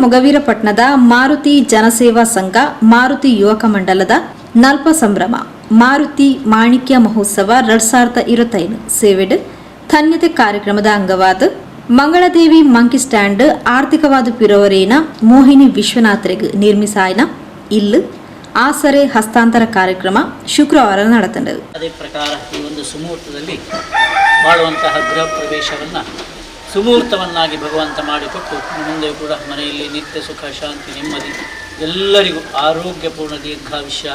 ಮೊಗವೀರಪಟ್ಟಣದ ಮಾರುತಿ ಜನಸೇವಾ ಸಂಘ ಮಾರುತಿ ಯುವಕ ಮಂಡಲದ ನಲ್ಪ ಸಂಭ್ರಮ ಮಾರುತಿ ಮಾಣಿಕ್ಯ ಮಹೋತ್ಸವ 2025 ಸೇವೆಡ್ ಧನ್ಯತೆ ಕಾರ್ಯಕ್ರಮದ ಅಂಗವಾದ ಮಂಗಳದೇವಿ ಮಂಕಿ ಸ್ಟ್ಯಾಂಡ್ ಆರ್ಥಿಕವಾದ ಪಿರವರೇನ ಮೋಹಿನಿ ವಿಶ್ವನಾಥ್ರಿಗೆ ನಿರ್ಮಿಸಾಯನ ಇಲ್ಲು ಆಸರೆ ಹಸ್ತಾಂತರ ಕಾರ್ಯಕ್ರಮ ಶುಕ್ರವಾರ ನಡೆದವು. ಅದೇ ಪ್ರಕಾರ ಈ ಒಂದು ಸುಮುಹೂರ್ತದಲ್ಲಿ ಮಾಡುವಂತಹ ಗೃಹ ಪ್ರವೇಶವನ್ನು ಸುಮುಹೂರ್ತವನ್ನಾಗಿ ಭಗವಂತ ಮಾಡಿಕೊಟ್ಟು ಮುಂದೆ ಕೂಡ ಮನೆಯಲ್ಲಿ ನಿತ್ಯ ಸುಖ ಶಾಂತಿ ನೆಮ್ಮದಿ ಎಲ್ಲರಿಗೂ ಆರೋಗ್ಯಪೂರ್ಣ ದೀರ್ಘಾಯುಷ್ಯ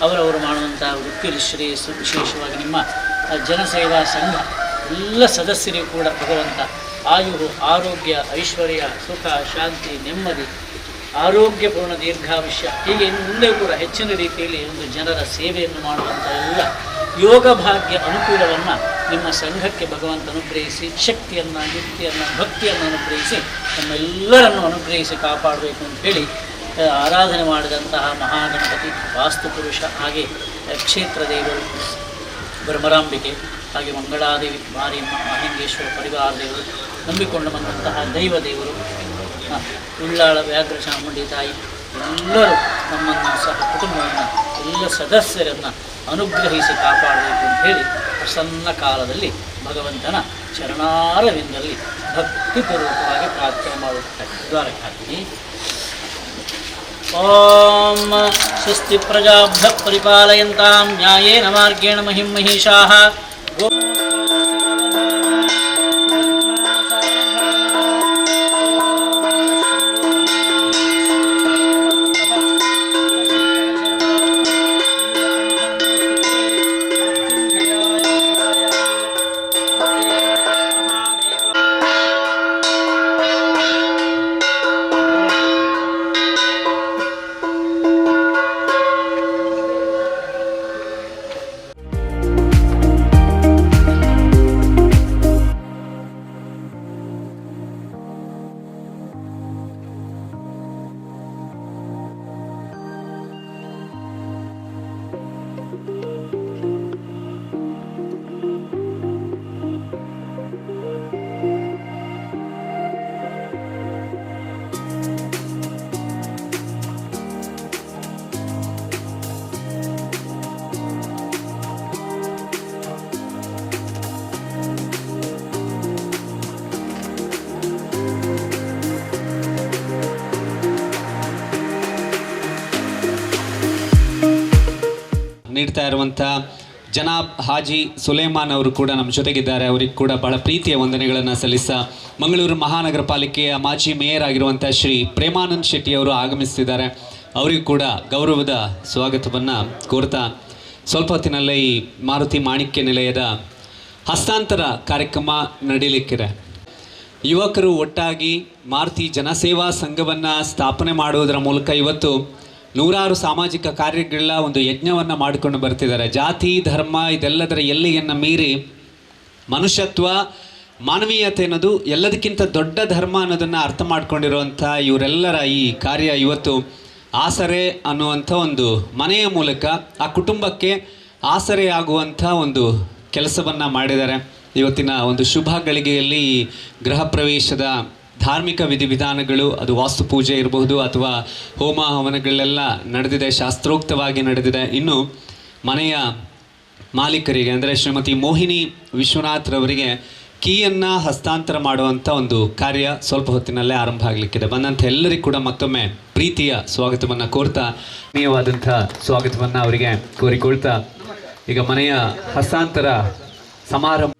ಅವರವರು ಮಾಡುವಂತಹ ವೃತ್ತಿ ಶ್ರೇಯಸ್ಸು ವಿಶೇಷವಾಗಿ ನಿಮ್ಮ ಜನಸೇವಾ ಸಂಘ ಎಲ್ಲ ಸದಸ್ಯರಿಗೂ ಕೂಡ ಭಗವಂತ ಆಯು ಆರೋಗ್ಯ ಐಶ್ವರ್ಯ ಸುಖ ಶಾಂತಿ ನೆಮ್ಮದಿ ಆರೋಗ್ಯಪೂರ್ಣ ದೀರ್ಘಾಯುಷ್ಯ ಹೀಗೆ ಮುಂದೆ ಕೂಡ ಹೆಚ್ಚಿನ ರೀತಿಯಲ್ಲಿ ಒಂದು ಜನರ ಸೇವೆಯನ್ನು ಮಾಡುವಂಥ ಎಲ್ಲ ಯೋಗ ಭಾಗ್ಯ ಅನುಕೂಲವನ್ನು ನಿಮ್ಮ ಸಂಘಕ್ಕೆ ಭಗವಂತ ಅನುಗ್ರಹಿಸಿ ಶಕ್ತಿಯನ್ನು ಯುಕ್ತಿಯನ್ನು ಭಕ್ತಿಯನ್ನು ಅನುಗ್ರಹಿಸಿ ನಮ್ಮೆಲ್ಲರನ್ನು ಅನುಗ್ರಹಿಸಿ ಕಾಪಾಡಬೇಕು ಅಂತ ಹೇಳಿ ಆರಾಧನೆ ಮಾಡಿದಂತಹ ಮಹಾಗಣಪತಿ ವಾಸ್ತುಪುರುಷ ಹಾಗೆ ಕ್ಷೇತ್ರ ದೇವರು ಬ್ರಹ್ಮರಾಂಬಿಕೆ ಹಾಗೆ ಮಂಗಳಾದೇವಿ ಮಾರಿಯಮ್ಮ ಮಹಾಲಿಂಗೇಶ್ವರ ಪರಿವಾರ ದೇವರು ನಂಬಿಕೊಂಡು ಬಂದಂತಹ ದೈವ ದೇವರು ಉಳ್ಳಾಳ ವ್ಯಾಘ್ರ ಚಾಮುಂಡಿ ತಾಯಿ ಎಲ್ಲರೂ ನಮ್ಮನ್ನು ಸಹ ಕುಟುಂಬವನ್ನು ಎಲ್ಲ ಸದಸ್ಯರನ್ನು ಅನುಗ್ರಹಿಸಿ ಕಾಪಾಡಬೇಕು ಅಂತ ಹೇಳಿ ಪ್ರಸನ್ನ ಕಾಲದಲ್ಲಿ ಭಗವಂತನ ಚರಣಾರವಿಂದಲ್ಲಿ ಭಕ್ತಿಪೂರ್ವಕವಾಗಿ ಪ್ರಾರ್ಥನೆ ಮಾಡುತ್ತಾರೆ. ದ್ವಾರಕ್ಕಾಗಿ ಓಂ ಸ್ವಸ್ತಿ ಪ್ರಜಾಭ್ಯ ಪರಿಪಾಲಯಂತಾಂ ನ್ಯಾಯೇನ ಮಾರ್ಗೇಣ ಮಹಿಂ ಮಹಿಷಾಃ ನೀಡ್ತಾ ಇರುವಂಥ ಜನಾಬ್ ಹಾಜಿ ಸುಲೇಮಾನ್ ಅವರು ಕೂಡ ನಮ್ಮ ಜೊತೆಗಿದ್ದಾರೆ. ಅವರಿಗೆ ಕೂಡ ಬಹಳ ಪ್ರೀತಿಯ ವಂದನೆಗಳನ್ನು ಸಲ್ಲಿಸ್ತಾ ಮಂಗಳೂರು ಮಹಾನಗರ ಪಾಲಿಕೆಯ ಮಾಜಿ ಮೇಯರ್ ಆಗಿರುವಂಥ ಶ್ರೀ ಪ್ರೇಮಾನಂದ್ ಶೆಟ್ಟಿ ಅವರು ಆಗಮಿಸ್ತಿದ್ದಾರೆ. ಅವರಿಗೂ ಕೂಡ ಗೌರವದ ಸ್ವಾಗತವನ್ನು ಕೋರ್ತಾ ಸ್ವಲ್ಪ ಹೊತ್ತಿನಲ್ಲೇ ಈ ಮಾರುತಿ ಮಾಣಿಕ್ಯ ನಿಲಯದ ಹಸ್ತಾಂತರ ಕಾರ್ಯಕ್ರಮ ನಡೀಲಿಕ್ಕಿದೆ. ಯುವಕರು ಒಟ್ಟಾಗಿ ಮಾರುತಿ ಜನಸೇವಾ ಸಂಘವನ್ನು ಸ್ಥಾಪನೆ ಮಾಡುವುದರ ಮೂಲಕ ಇವತ್ತು ನೂರಾರು ಸಾಮಾಜಿಕ ಕಾರ್ಯಗಳ ಒಂದು ಯಜ್ಞವನ್ನು ಮಾಡಿಕೊಂಡು ಬರ್ತಿದ್ದಾರೆ. ಜಾತಿ ಧರ್ಮ ಇದೆಲ್ಲದರ ಎಲ್ಲೆಯನ್ನು ಮೀರಿ ಮನುಷ್ಯತ್ವ ಮಾನವೀಯತೆ ಅನ್ನೋದು ಎಲ್ಲದಕ್ಕಿಂತ ದೊಡ್ಡ ಧರ್ಮ ಅನ್ನೋದನ್ನು ಅರ್ಥ ಮಾಡ್ಕೊಂಡಿರುವಂಥ ಇವರೆಲ್ಲರ ಈ ಕಾರ್ಯ ಇವತ್ತು ಆಸರೆ ಅನ್ನುವಂಥ ಒಂದು ಮನೆಯ ಮೂಲಕ ಆ ಕುಟುಂಬಕ್ಕೆ ಆಸರೆ ಆಗುವಂಥ ಒಂದು ಕೆಲಸವನ್ನು ಮಾಡಿದ್ದಾರೆ. ಇವತ್ತಿನ ಒಂದು ಶುಭ ಗಳಿಗೆಯಲ್ಲಿ ಗೃಹ ಪ್ರವೇಶದ ಧಾರ್ಮಿಕ ವಿಧಿವಿಧಾನಗಳು ಅದು ವಾಸ್ತುಪೂಜೆ ಇರಬಹುದು ಅಥವಾ ಹೋಮ ಹವನಗಳೆಲ್ಲ ನಡೆದಿದೆ, ಶಾಸ್ತ್ರೋಕ್ತವಾಗಿ ನಡೆದಿದೆ. ಇನ್ನು ಮನೆಯ ಮಾಲೀಕರಿಗೆ ಅಂದರೆ ಶ್ರೀಮತಿ ಮೋಹಿನಿ ವಿಶ್ವನಾಥ್ರವರಿಗೆ ಕೀಯನ್ನು ಹಸ್ತಾಂತರ ಮಾಡುವಂಥ ಒಂದು ಕಾರ್ಯ ಸ್ವಲ್ಪ ಹೊತ್ತಿನಲ್ಲೇ ಆರಂಭ ಆಗಲಿಕ್ಕಿದೆ. ಬಂದಂಥ ಎಲ್ಲರಿಗೂ ಕೂಡ ಮತ್ತೊಮ್ಮೆ ಪ್ರೀತಿಯ ಸ್ವಾಗತವನ್ನು ಕೋರ್ತಾ ನೀಯವಾದಂಥ ಸ್ವಾಗತವನ್ನು ಅವರಿಗೆ ಕೋರಿಕೊಳ್ತಾ ಈಗ ಮನೆಯ ಹಸ್ತಾಂತರ ಸಮಾರಂಭ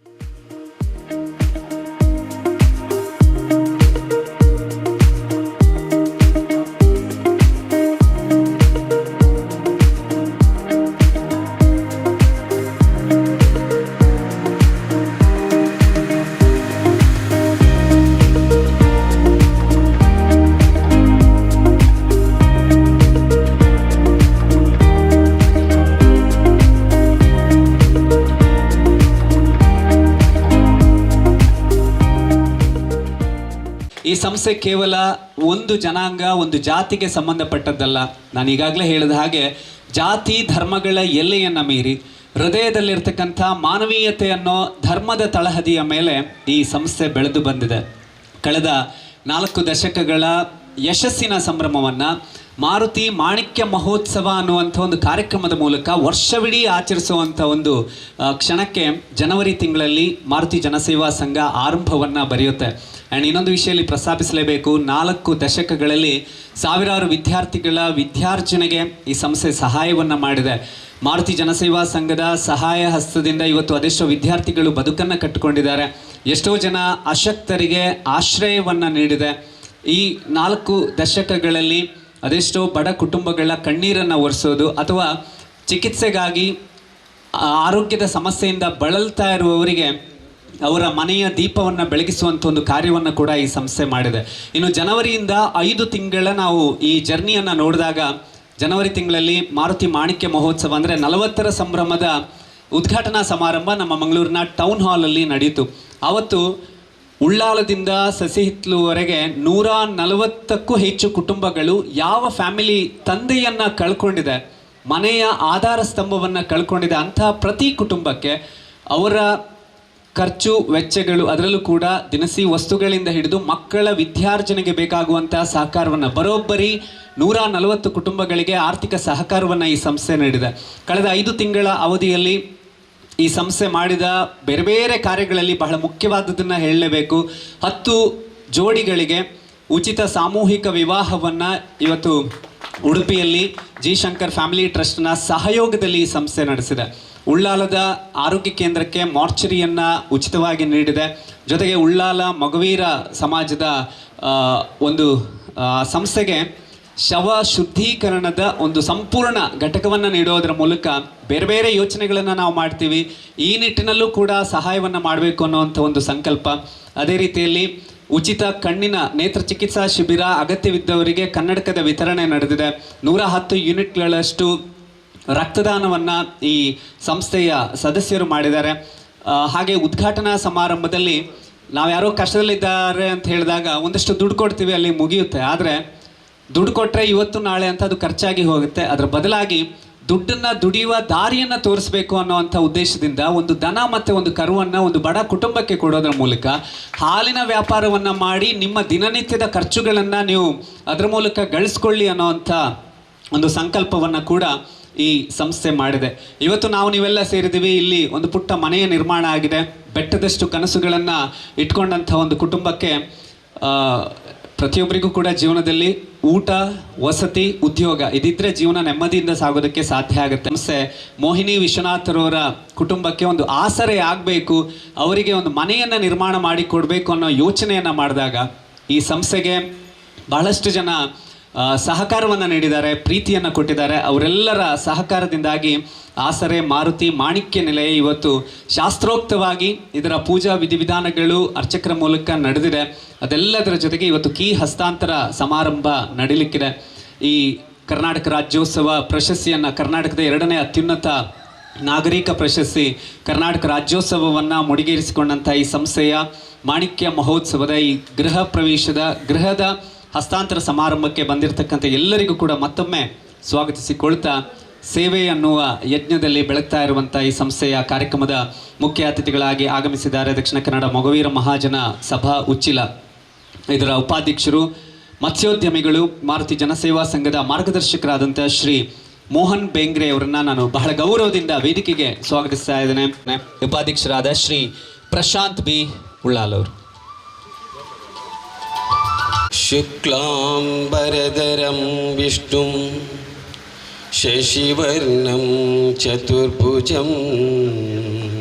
ಈ ಸಂಸ್ಥೆ ಕೇವಲ ಒಂದು ಜನಾಂಗ ಒಂದು ಜಾತಿಗೆ ಸಂಬಂಧಪಟ್ಟದ್ದಲ್ಲ. ನಾನು ಈಗಾಗಲೇ ಹೇಳಿದ ಹಾಗೆ ಜಾತಿ ಧರ್ಮಗಳ ಎಲ್ಲೆಯನ್ನು ಮೀರಿ ಹೃದಯದಲ್ಲಿರ್ತಕ್ಕಂಥ ಮಾನವೀಯತೆ ಅನ್ನೋ ಧರ್ಮದ ತಳಹದಿಯ ಮೇಲೆ ಈ ಸಂಸ್ಥೆ ಬೆಳೆದು ಬಂದಿದೆ. ಕಳೆದ 4 ದಶಕಗಳ ಯಶಸ್ಸಿನ ಸಂಭ್ರಮವನ್ನು ಮಾರುತಿ ಮಾಣಿಕ್ಯ ಮಹೋತ್ಸವ ಅನ್ನುವಂಥ ಒಂದು ಕಾರ್ಯಕ್ರಮದ ಮೂಲಕ ವರ್ಷವಿಡೀ ಆಚರಿಸುವಂಥ ಒಂದು ಕ್ಷಣಕ್ಕೆ ಜನವರಿ ತಿಂಗಳಲ್ಲಿ ಮಾರುತಿ ಜನಸೇವಾ ಸಂಘ ಆರಂಭವನ್ನು ಬರೆಯುತ್ತೆ. ಆ್ಯಂಡ್ ಇನ್ನೊಂದು ವಿಷಯದಲ್ಲಿ ಪ್ರಸ್ತಾಪಿಸಲೇಬೇಕು, 4 ದಶಕಗಳಲ್ಲಿ ಸಾವಿರಾರು ವಿದ್ಯಾರ್ಥಿಗಳ ವಿದ್ಯಾರ್ಜನೆಗೆ ಈ ಸಂಸ್ಥೆ ಸಹಾಯವನ್ನು ಮಾಡಿದೆ. ಮಾರುತಿ ಜನಸೇವಾ ಸಂಘದ ಸಹಾಯ ಹಸ್ತದಿಂದ ಇವತ್ತು ಅದೆಷ್ಟೋ ವಿದ್ಯಾರ್ಥಿಗಳು ಬದುಕನ್ನು ಕಟ್ಟಿಕೊಂಡಿದ್ದಾರೆ. ಎಷ್ಟೋ ಜನ ಅಶಕ್ತರಿಗೆ ಆಶ್ರಯವನ್ನು ನೀಡಿದೆ. ಈ 4 ದಶಕಗಳಲ್ಲಿ ಅದೆಷ್ಟೋ ಬಡ ಕುಟುಂಬಗಳ ಕಣ್ಣೀರನ್ನು ಒರೆಸೋದು ಅಥವಾ ಚಿಕಿತ್ಸೆಗಾಗಿ ಆರೋಗ್ಯದ ಸಮಸ್ಯೆಯಿಂದ ಬಳಲ್ತಾ ಇರುವವರಿಗೆ ಅವರ ಮನೆಯ ದೀಪವನ್ನು ಬೆಳಗಿಸುವಂಥ ಒಂದು ಕಾರ್ಯವನ್ನು ಕೂಡ ಈ ಸಂಸ್ಥೆ ಮಾಡಿದೆ. ಇನ್ನು ಜನವರಿಯಿಂದ 5 ತಿಂಗಳ ನಾವು ಈ ಜರ್ನಿಯನ್ನು ನೋಡಿದಾಗ ಜನವರಿ ತಿಂಗಳಲ್ಲಿ ಮಾರುತಿ ಮಾಣಿಕ್ಯ ಮಹೋತ್ಸವ ಅಂದರೆ 40ರ ಸಂಭ್ರಮದ ಉದ್ಘಾಟನಾ ಸಮಾರಂಭ ನಮ್ಮ ಮಂಗಳೂರಿನ ಟೌನ್ ಹಾಲಲ್ಲಿ ನಡೆಯಿತು. ಆವತ್ತು ಉಳ್ಳಾಲದಿಂದ ಸಸಿಹಿತ್ಲುವರೆಗೆ 140ಕ್ಕೂ ಹೆಚ್ಚು ಕುಟುಂಬಗಳು ಯಾವ ಫ್ಯಾಮಿಲಿ ತಂದೆಯನ್ನು ಕಳ್ಕೊಂಡಿದೆ, ಮನೆಯ ಆಧಾರ ಸ್ತಂಭವನ್ನು ಕಳ್ಕೊಂಡಿದೆ ಅಂತಹ ಪ್ರತಿ ಕುಟುಂಬಕ್ಕೆ ಅವರ ಖರ್ಚು ವೆಚ್ಚಗಳು, ಅದರಲ್ಲೂ ಕೂಡ ದಿನಸಿ ವಸ್ತುಗಳಿಂದ ಹಿಡಿದು ಮಕ್ಕಳ ವಿದ್ಯಾರ್ಜನೆಗೆ ಬೇಕಾಗುವಂತಹ ಸಹಕಾರವನ್ನು ಬರೋಬ್ಬರಿ 140 ಕುಟುಂಬಗಳಿಗೆ ಆರ್ಥಿಕ ಸಹಕಾರವನ್ನು ಈ ಸಂಸ್ಥೆ ನೀಡಿದೆ. ಕಳೆದ 5 ತಿಂಗಳ ಅವಧಿಯಲ್ಲಿ ಈ ಸಂಸ್ಥೆ ಮಾಡಿದ ಬೇರೆ ಬೇರೆ ಕಾರ್ಯಗಳಲ್ಲಿ ಬಹಳ ಮುಖ್ಯವಾದದ್ದನ್ನು ಹೇಳಲೇಬೇಕು. 10 ಜೋಡಿಗಳಿಗೆ ಉಚಿತ ಸಾಮೂಹಿಕ ವಿವಾಹವನ್ನು ಇವತ್ತು ಉಡುಪಿಯಲ್ಲಿ ಜಿ ಶಂಕರ್ ಫ್ಯಾಮಿಲಿ ಟ್ರಸ್ಟ್ನ ಸಹಯೋಗದಲ್ಲಿ ಈ ಸಂಸ್ಥೆ ನಡೆಸಿದೆ. ಉಳ್ಳಾಲದ ಆರೋಗ್ಯ ಕೇಂದ್ರಕ್ಕೆ ಮಾರ್ಚರಿಯನ್ನು ಉಚಿತವಾಗಿ ನೀಡಿದೆ. ಜೊತೆಗೆ ಉಳ್ಳಾಲ ಮಗುವೀರ ಸಮಾಜದ ಒಂದು ಸಂಸ್ಥೆಗೆ ಶವ ಶುದ್ಧೀಕರಣದ ಒಂದು ಸಂಪೂರ್ಣ ಘಟಕವನ್ನು ನೀಡೋದರ ಮೂಲಕ ಬೇರೆ ಬೇರೆ ಯೋಚನೆಗಳನ್ನು ನಾವು ಮಾಡ್ತೀವಿ. ಈ ನಿಟ್ಟಿನಲ್ಲೂ ಕೂಡ ಸಹಾಯವನ್ನು ಮಾಡಬೇಕು ಅನ್ನೋವಂಥ ಒಂದು ಸಂಕಲ್ಪ. ಅದೇ ರೀತಿಯಲ್ಲಿ ಉಚಿತ ಕಣ್ಣಿನ ನೇತ್ರ ಚಿಕಿತ್ಸಾ ಶಿಬಿರ, ಅಗತ್ಯವಿದ್ದವರಿಗೆ ಕನ್ನಡಕದ ವಿತರಣೆ ನಡೆದಿದೆ. 110 ಯೂನಿಟ್ಗಳಷ್ಟು ರಕ್ತದಾನವನ್ನು ಈ ಸಂಸ್ಥೆಯ ಸದಸ್ಯರು ಮಾಡಿದ್ದಾರೆ. ಹಾಗೆ ಉದ್ಘಾಟನಾ ಸಮಾರಂಭದಲ್ಲಿ ನಾವು ಯಾರೋ ಕಷ್ಟದಲ್ಲಿದ್ದಾರೆ ಅಂತ ಹೇಳಿದಾಗ ಒಂದಷ್ಟು ದುಡ್ಡು ಕೊಡ್ತೀವಿ, ಅಲ್ಲಿ ಮುಗಿಯುತ್ತೆ. ಆದರೆ ದುಡ್ಡು ಕೊಟ್ಟರೆ ಇವತ್ತು ನಾಳೆ ಅಂತ ಅದು ಖರ್ಚಾಗಿ ಹೋಗುತ್ತೆ. ಅದರ ಬದಲಾಗಿ ದುಡ್ಡನ್ನು ದುಡಿಯುವ ದಾರಿಯನ್ನು ತೋರಿಸಬೇಕು ಅನ್ನೋವಂಥ ಉದ್ದೇಶದಿಂದ ಒಂದು ದನ ಮತ್ತು ಒಂದು ಕರುವನ್ನು ಒಂದು ಬಡ ಕುಟುಂಬಕ್ಕೆ ಕೊಡೋದ್ರ ಮೂಲಕ ಹಾಲಿನ ವ್ಯಾಪಾರವನ್ನು ಮಾಡಿ ನಿಮ್ಮ ದಿನನಿತ್ಯದ ಖರ್ಚುಗಳನ್ನು ನೀವು ಅದರ ಮೂಲಕ ಗಳಿಸ್ಕೊಳ್ಳಿ ಅನ್ನೋವಂಥ ಒಂದು ಸಂಕಲ್ಪವನ್ನು ಕೂಡ ಈ ಸಂಸ್ಥೆ ಮಾಡಿದೆ. ಇವತ್ತು ನೀವೆಲ್ಲ ಸೇರಿದ್ದೀವಿ. ಇಲ್ಲಿ ಒಂದು ಪುಟ್ಟ ಮನೆಯ ನಿರ್ಮಾಣ ಆಗಿದೆ. ಬೆಟ್ಟದಷ್ಟು ಕನಸುಗಳನ್ನು ಇಟ್ಕೊಂಡಂಥ ಒಂದು ಕುಟುಂಬಕ್ಕೆ ಪ್ರತಿಯೊಬ್ಬರಿಗೂ ಕೂಡ ಜೀವನದಲ್ಲಿ ಊಟ, ವಸತಿ, ಉದ್ಯೋಗ ಇದಿದ್ದರೆ ಜೀವನ ನೆಮ್ಮದಿಯಿಂದ ಸಾಗೋದಕ್ಕೆ ಸಾಧ್ಯ ಆಗುತ್ತೆ. ಸಂಸ್ಥೆ ಮೋಹಿನಿ ವಿಶ್ವನಾಥರವರ ಕುಟುಂಬಕ್ಕೆ ಒಂದು ಆಸರೆ ಆಗಬೇಕು, ಅವರಿಗೆ ಒಂದು ಮನೆಯನ್ನು ನಿರ್ಮಾಣ ಮಾಡಿ ಕೊಡಬೇಕು ಅನ್ನೋ ಯೋಚನೆಯನ್ನು ಮಾಡಿದಾಗ ಈ ಸಂಸ್ಥೆಗೆ ಬಹಳಷ್ಟು ಜನ ಸಹಕಾರವನ್ನು ನೀಡಿದ್ದಾರೆ, ಪ್ರೀತಿಯನ್ನು ಕೊಟ್ಟಿದ್ದಾರೆ. ಅವರೆಲ್ಲರ ಸಹಕಾರದಿಂದಾಗಿ ಆಸರೆ ಮಾರುತಿ ಮಾಣಿಕ್ಯ ನಿಲಯ ಇವತ್ತು ಶಾಸ್ತ್ರೋಕ್ತವಾಗಿ ಇದರ ಪೂಜಾ ವಿಧಿವಿಧಾನಗಳು ಅರ್ಚಕರ ಮೂಲಕ ನಡೆದಿದೆ. ಅದೆಲ್ಲದರ ಜೊತೆಗೆ ಇವತ್ತು ಕೀ ಹಸ್ತಾಂತರ ಸಮಾರಂಭ ನಡೀಲಿಕ್ಕಿದೆ. ಈ ಕರ್ನಾಟಕ ರಾಜ್ಯೋತ್ಸವ ಪ್ರಶಸ್ತಿಯನ್ನು, ಕರ್ನಾಟಕದ 2ನೇ ಅತ್ಯುನ್ನತ ನಾಗರಿಕ ಪ್ರಶಸ್ತಿ ಕರ್ನಾಟಕ ರಾಜ್ಯೋತ್ಸವವನ್ನು ಮುಡಿಗೇರಿಸಿಕೊಂಡಂಥ ಈ ಸಂಸ್ಥೆಯ ಮಾಣಿಕ್ಯ ಮಹೋತ್ಸವದ ಈ ಗೃಹದ ಹಸ್ತಾಂತರ ಸಮಾರಂಭಕ್ಕೆ ಬಂದಿರತಕ್ಕಂಥ ಎಲ್ಲರಿಗೂ ಕೂಡ ಮತ್ತೊಮ್ಮೆ ಸ್ವಾಗತಿಸಿಕೊಳ್ತಾ, ಸೇವೆ ಅನ್ನುವ ಯಜ್ಞದಲ್ಲಿ ಬೆಳಗ್ತಾ ಇರುವಂಥ ಈ ಸಂಸ್ಥೆಯ ಕಾರ್ಯಕ್ರಮದ ಮುಖ್ಯ ಅತಿಥಿಗಳಾಗಿ ಆಗಮಿಸಿದ್ದಾರೆ ದಕ್ಷಿಣ ಕನ್ನಡ ಮೊಗವೀರ ಮಹಾಜನ ಸಭಾ ಉಚ್ಚಿಲ ಇದರ ಉಪಾಧ್ಯಕ್ಷರು, ಮತ್ಸ್ಯೋದ್ಯಮಿಗಳು, ಮಾರುತಿ ಜನಸೇವಾ ಸಂಘದ ಮಾರ್ಗದರ್ಶಕರಾದಂಥ ಶ್ರೀ ಮೋಹನ್ ಬೇಂಗ್ರೆ ಅವರನ್ನು ನಾನು ಬಹಳ ಗೌರವದಿಂದ ವೇದಿಕೆಗೆ ಸ್ವಾಗತಿಸ್ತಾ ಇದ್ದೇನೆ. ಉಪಾಧ್ಯಕ್ಷರಾದ ಶ್ರೀ ಪ್ರಶಾಂತ್ ಬಿ ಉಳ್ಳಾಲ್ ಅವರು. ಶುಕ್ಲಾಂಬರಧರಂ ವಿಷ್ಣುಂ ಶಶಿವರ್ಣಂ ಚತುರ್ಭುಜಂ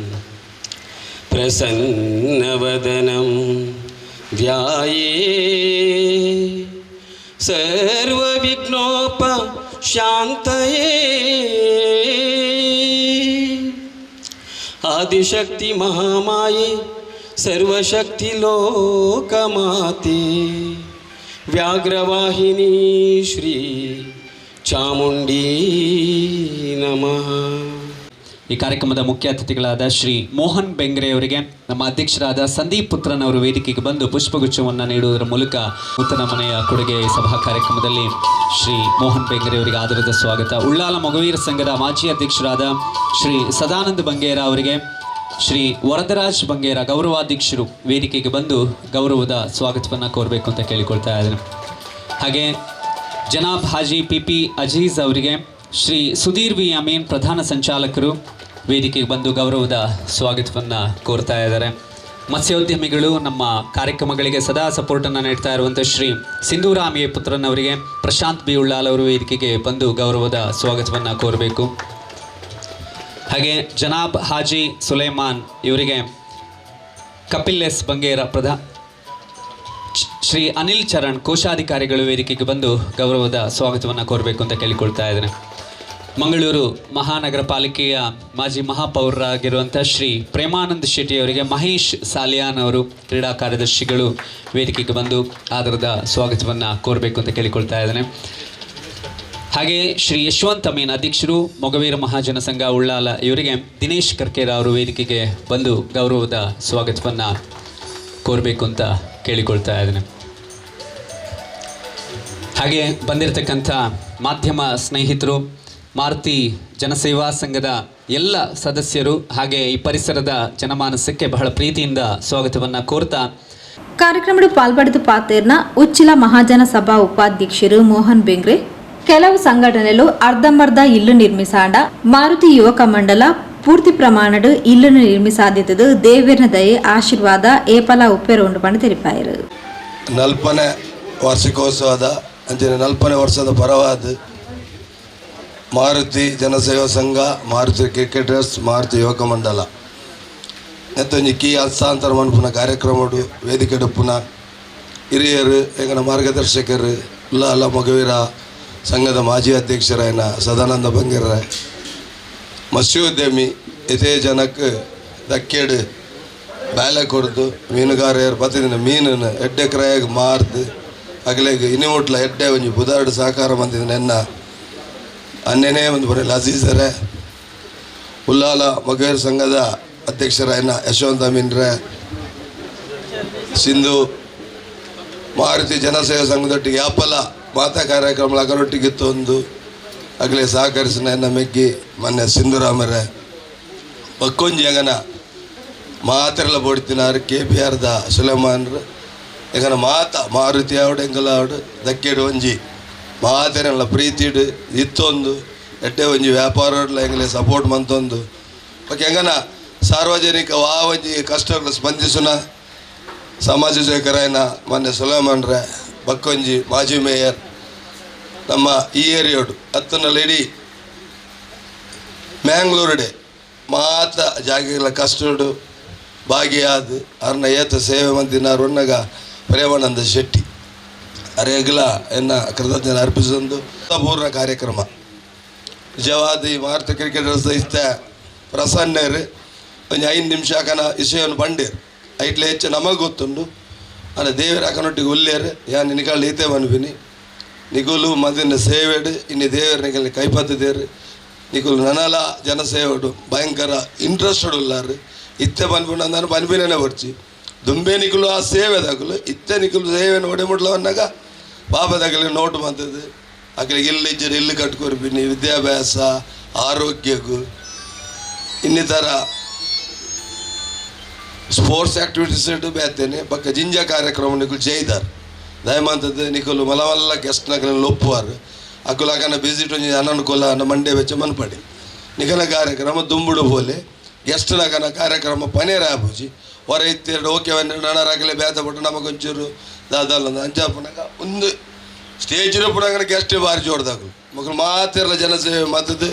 ಪ್ರಸನ್ನವದನಂ ಧ್ಯಾಯೇ ಸರ್ವವಿಘ್ನೋಪಶಾಂತಯೇ. ಆದಿಶಕ್ತಿ ಮಹಾಮಾಯೆ ಸರ್ವಶಕ್ತಿ ಲೋಕಮಾತೆ ವ್ಯಾಘ್ರವಾಹಿನಿ ಶ್ರೀ ಚಾಮುಂಡಿ ನಮಃ. ಈ ಕಾರ್ಯಕ್ರಮದ ಮುಖ್ಯ ಅತಿಥಿಗಳಾದ ಶ್ರೀ ಮೋಹನ್ ಬೆಂಗ್ರೆ ಅವರಿಗೆ ನಮ್ಮ ಅಧ್ಯಕ್ಷರಾದ ಸಂದೀಪ್ ಪುತ್ರನ್ ಅವರು ವೇದಿಕೆಗೆ ಬಂದು ಪುಷ್ಪಗುಚ್ಛವನ್ನು ನೀಡುವುದರ ಮೂಲಕ ನೂತನ ಮನೆಯ ಕೊಡುಗೆ ಸಭಾ ಕಾರ್ಯಕ್ರಮದಲ್ಲಿ ಶ್ರೀ ಮೋಹನ್ ಬೆಂಗ್ರೆ ಅವರಿಗೆ ಆದರದ ಸ್ವಾಗತ. ಉಳ್ಳಾಲ ಮೊಗವೀರ ಸಂಘದ ಮಾಜಿ ಅಧ್ಯಕ್ಷರಾದ ಶ್ರೀ ಸದಾನಂದ ಬಂಗೇರ ಅವರಿಗೆ ಶ್ರೀ ವರದರಾಜ್ ಬಂಗೇರ ಗೌರವಾಧ್ಯಕ್ಷರು ವೇದಿಕೆಗೆ ಬಂದು ಗೌರವದ ಸ್ವಾಗತವನ್ನು ಕೋರಬೇಕು ಅಂತ ಕೇಳಿಕೊಳ್ತಾ ಇದ್ದೇನೆ. ಹಾಗೆ ಜನಾಬ್ ಹಾಜಿ PP ಅಜೀಜ್ ಅವರಿಗೆ ಶ್ರೀ ಸುಧೀರ್ ವಿ ಅಮೀನ್ ಪ್ರಧಾನ ಸಂಚಾಲಕರು ವೇದಿಕೆಗೆ ಬಂದು ಗೌರವದ ಸ್ವಾಗತವನ್ನು ಕೋರ್ತಾ ಇದ್ದಾರೆ. ಮತ್ಸ್ಯೋದ್ಯಮಿಗಳು ನಮ್ಮ ಕಾರ್ಯಕ್ರಮಗಳಿಗೆ ಸದಾ ಸಪೋರ್ಟನ್ನು ನೀಡ್ತಾ ಇರುವಂಥ ಶ್ರೀ ಸಿಂಧೂರಾಮ್ ಎ ಪುತ್ರನ್ ಅವರಿಗೆ ಪ್ರಶಾಂತ್ ಬಿ ಉಳ್ಳಾಲ್ ಅವರು ವೇದಿಕೆಗೆ ಬಂದು ಗೌರವದ ಸ್ವಾಗತವನ್ನು ಕೋರಬೇಕು. ಹಾಗೆ ಜನಾಬ್ ಹಾಜಿ ಸುಲೈಮಾನ್ ಇವರಿಗೆ ಕಪಿಲ್ ಎಸ್ ಬಂಗೇರ ಶ್ರೀ ಅನಿಲ್ ಚರಣ್ ಕೋಶಾಧಿಕಾರಿಗಳು ವೇದಿಕೆಗೆ ಬಂದು ಗೌರವದ ಸ್ವಾಗತವನ್ನು ಕೋರಬೇಕು ಅಂತ ಕೇಳಿಕೊಳ್ತಾ ಇದ್ದೇನೆ. ಮಂಗಳೂರು ಮಹಾನಗರ ಪಾಲಿಕೆಯ ಮಾಜಿ ಮಹಾಪೌರರಾಗಿರುವಂಥ ಶ್ರೀ ಪ್ರೇಮಾನಂದ್ ಶೆಟ್ಟಿ ಅವರಿಗೆ ಮಹೇಶ್ ಸಾಲಿಯಾನ್ ಅವರು ಕ್ರೀಡಾ ಕಾರ್ಯದರ್ಶಿಗಳು ವೇದಿಕೆಗೆ ಬಂದು ಆದರದ ಸ್ವಾಗತವನ್ನು ಕೋರಬೇಕು ಅಂತ ಕೇಳಿಕೊಳ್ತಾ ಇದ್ದೇನೆ. ಹಾಗೆ ಶ್ರೀ ಯಶವಂತ್ ಅಮೀನ್ ಅಧ್ಯಕ್ಷರು ಮೊಗವೀರ ಮಹಾಜನ ಸಂಘ ಉಳ್ಳಾಲ ಇವರಿಗೆ ದಿನೇಶ್ ಕರ್ಕೇರ ಅವರು ವೇದಿಕೆಗೆ ಬಂದು ಗೌರವದ ಸ್ವಾಗತವನ್ನು ಕೋರಬೇಕು ಅಂತ ಕೇಳಿಕೊಳ್ತಾ ಇದ್ದೇನೆ. ಹಾಗೆ ಬಂದಿರತಕ್ಕಂಥ ಮಾಧ್ಯಮ ಸ್ನೇಹಿತರು, ಮಾರುತಿ ಜನಸೇವಾ ಸಂಘದ ಎಲ್ಲ ಸದಸ್ಯರು ಹಾಗೆ ಈ ಪರಿಸರದ ಜನಮಾನಸಕ್ಕೆ ಬಹಳ ಪ್ರೀತಿಯಿಂದ ಸ್ವಾಗತವನ್ನು ಕೋರ್ತಾ ಕಾರ್ಯಕ್ರಮದ ಪಾಲ್ಪಡೆದು ಪಾತೇರ್ನ ಉಚ್ಚಿಲ ಮಹಾಜನ ಸಭಾ ಉಪಾಧ್ಯಕ್ಷರು ಮೋಹನ್ ಬೆಂಗ್ರೆ ಕೆಲವು ಸಂಘಟನೆಗಳು ಅರ್ಧಂಬರ್ಧ ಇಲ್ಲು ನಿರ್ಮಿಸಾಂಡ ಮಾರುತಿ ಯುವಕ ಮಂಡಲ ಪೂರ್ತಿ ಪ್ರಮಾಣದ ಇಲ್ಲನ್ನು ನಿರ್ಮಿಸಾದಿದ್ದು ದೇವೇರ್ನ ದಯೆ ಆಶೀರ್ವಾದ ಏಪಲ ಉಪ್ಪೆರೊಂಡು ಪಂಡ ತೆರಿಪಾಯರು. 40ನೇ ವಾರ್ಷಿಕೋತ್ಸವದ ಅಂಚಿನ 40ನೇ ವರ್ಷದ ಪರವಾದ ಮಾರುತಿ ಜನಸೇವಾ ಸಂಘ, ಮಾರುತಿ ಕ್ರಿಕೆಟರ್ಸ್, ಮಾರುತಿ ಯುವಕ ಮಂಡಲ ನೆತ್ತೊಂಜಿ ಕೀ ಹಸ್ತಾಂತರ ಮನ್ಪುನ ಕಾರ್ಯಕ್ರಮಡು ವೇದಿಕೆ ಡುಪ್ಪುನ ಹಿರಿಯರು ಎಂಗನ ಮಾರ್ಗದರ್ಶಕರು ಉಲ್ಲಾಲ ಮೊಗವೀರ ಸಂಘದ ಮಾಜಿ ಅಧ್ಯಕ್ಷರಾಯನ ಸದಾನಂದ ಬಂಗೇರ ಮತ್ಸ್ಯೋದ್ಯಮಿ ಇದೇ ಜನಕ್ಕೆ ದಕ್ಕೆಡು ಬೇಲೆ ಕೊಡ್ದು ಮೀನುಗಾರರು ಪ್ರತಿದಿನ ಮೀನನ್ನು ಎಡ್ಡೆ ಕ್ರಯಾಗಿ ಮಾರ್ದು ಅಗಲೆಗೆ ಇನ್ನಿಮುಟ್ಲ ಎಡ್ಡೆ ಒಂಜಿ ಬುಧಾರ್ಡು ಸಹಕಾರ ಬಂದಿದ್ದು ಎನ್ನ ಅನ್ನೇನೇ ಒಂದು ಬರಲ್ಲ ಅಜೀಜರೇ ಉಲ್ಲಾಲ ಮೊಗವೀರ ಸಂಘದ ಅಧ್ಯಕ್ಷರಾಯನ ಯಶವಂತ್ ಅಮೀನ್ರೆ ಸಿಂಧು ಮಾರುತಿ ಜನಸೇವಾ ಸಂಘದೊಟ್ಟಿಗೆ ಯಾಪಲ ಮಾತಾ ಕಾರ್ಯಕ್ರಮ ಅಗರೊಟ್ಟಿಗಿತ್ತು ಒಂದು ಆಗಲೇ ಸಹಕರಿಸಿನ ಎನ್ನ ಮೆಗ್ಗಿ ಮೊನ್ನೆ ಸಿಂಧುರಾಮರೇ ಬಕ್ಕೊಂಜಿ ಅಂಗನ ಮಾತೆಲ್ಲ ಬೋಡ್ತಿನಾರು KPRದ ಸುಲೇಮಾನ್ರು ಎಂಗನ ಮಾರುತಿ ಆವಡು ಎಂಗಲ ಆವಡು ದಕ್ಕೆಡು ಒಂಜಿ ಮಾತೆಲ್ಲ ಪ್ರೀತಿಡು ಇತ್ತೊಂದು ಎಡ್ಡೆ ಒಂಜಿ ವ್ಯಾಪಾರಡ್ಲ ಎಂಗಲೆ ಸಪೋರ್ಟ್ ಮಂತೊಂದು ಓಕೆ ಎಂಗನ ಸಾರ್ವಜನಿಕ ಒಂಜಿ ಕಷ್ಟಗಳು ಸ್ಪಂದಿಸುನ ಸಮಾಜ ಸೇವಕರಾಯನ ಮೊನ್ನೆ ಸುಲೇಮಾನ್ರೆ ಬಕ್ಕೊಂಜಿ ಮಾಜಿ ಮೇಯರ್ ನಮ್ಮ ಈ ಏರಿಯೋಡು ಹತ್ತನಲ್ಲಿ ಇಡೀ ಮ್ಯಾಂಗ್ಳೂರುಡೆ ಮಾತ ಜಾಗಗಳ ಕಷ್ಟಡು ಭಾಗಿಯಾದ ಅವ್ರನ್ನ ಏತ ಸೇವೆ ಮಂದಿನಾರು ಒನ್ನಗ ಪ್ರೇಮಾನಂದ ಶೆಟ್ಟಿ ಅರೆಗಲ ಎನ್ನ ಕೃತಜ್ಞತೆ ಅರ್ಪಿಸೊಂದು ಪೂರ್ಣ ಕಾರ್ಯಕ್ರಮ ನಿಜವಾದ ಈ ಮಾರುತಿ ಕ್ರಿಕೆಟರ್ಸ್ ಇಷ್ಟ ಪ್ರಸನ್ನರು ಒಂದು 5 ನಿಮಿಷ ಕನ ವಿಷಯವನ್ನು ಬಂಡೇರು ಐಟ್ಲೆ ಹೆಚ್ಚು ನಮಗೆ ಗೊತ್ತುಂಡು ಅಲ್ಲ ದೇವರ ಅಕನೊಟ್ಟಿಗೆ ಉಲ್ಲೇರು ಯಾ ನಿನಗಳು ಈತೆ ಮನ್ಬಿನಿ ನಿಗುಲು ಮದಿನ ಸೇವೆಡು ಇನ್ನು ದೇವರನಿಗೆ ಕೈಪತ್ತಿದ್ದೇರು ನಿಗುಲು ನನಲ ಜನಸೇವೆಡು ಭಯಂಕರ ಇಂಟ್ರೆಸ್ಟೆಡ್ ಉಲ್ಲಾರು ಇತ್ತೆ ಬನ್ಬಿನ ನಾನು ಬನ್ಬಿನೇ ಬರ್ಚಿ ದುಂಬೆ ನಿಗುಲು ಆ ಸೇವೆ ತಗಲು ಇತ್ತೆ ನಿಗುಲು ಸೇವೆನ ಒಡೆಮುಡ್ಲವನ್ನಾಗ ಪಾಪದಾಗಲಿ ನೋಟು ಬಂದದ್ದು ಅಕ್ಕಳಿಗೆ ಇಲ್ಲಿ ಇಜ್ಜರು ಇಲ್ಲಿ ಕಟ್ಕೊರ್ಬಿನಿ ವಿದ್ಯಾಭ್ಯಾಸ ಆರೋಗ್ಯಕ್ಕೂ ಇನ್ನಿತರ ಸ್ಪೋರ್ಟ್ಸ್ ಆ್ಯಕ್ಟಿವಿಟೀಸ್ ಬೇತೇನೆ ಬಕ್ಕ ಜಿಂಜ ಕಾರ್ಯಕ್ರಮ ನಿಕುಲು ಜೈದಾರ್ ದಯಮಂತದ್ದು ನಿಕುಲು ಮಲಮಲ್ಲ ಗೆಸ್ಟ್ನಾಗಲ್ಲಿ ಒಪ್ಪುವಾರು ಅಕ್ಕುಲು ಅಕನ ಬಿಸಿಟ್ ಒಂಜಿ ಅನನುಕೂಲ ಮಂಡ್ಯ ವೆಚ್ಚ ಮನ್ಪಡಿ ನಿಕನ ಕಾರ್ಯಕ್ರಮ ದುಂಬುಡು ಬೋಲೆ ಗೆಸ್ಟ್ನಾಗನ ಕಾರ್ಯಕ್ರಮ ಪನೇರ ಆಬುಜಿ ಹೊರ ಇತ್ತೆರಡು ಓಕೆ ನಣರಾಗಲೇ ಬೇತ ಬಿಟ್ಟು ನಮಗೊಂಚೂರು ದಾದಲ್ಲ ಅಂಚಾಪುನಾಗ ಒಂದು ಸ್ಟೇಜಿನ ಪುನಾಗನ ಗೆಸ್ಟ್ ಬಾರಿ ಜೋಡ್ದಾಗಲು ಮಕ್ಕಳು ಮಾತಿರಲ್ಲ ಜನಸೇವೆ ಮಾತದ್ದು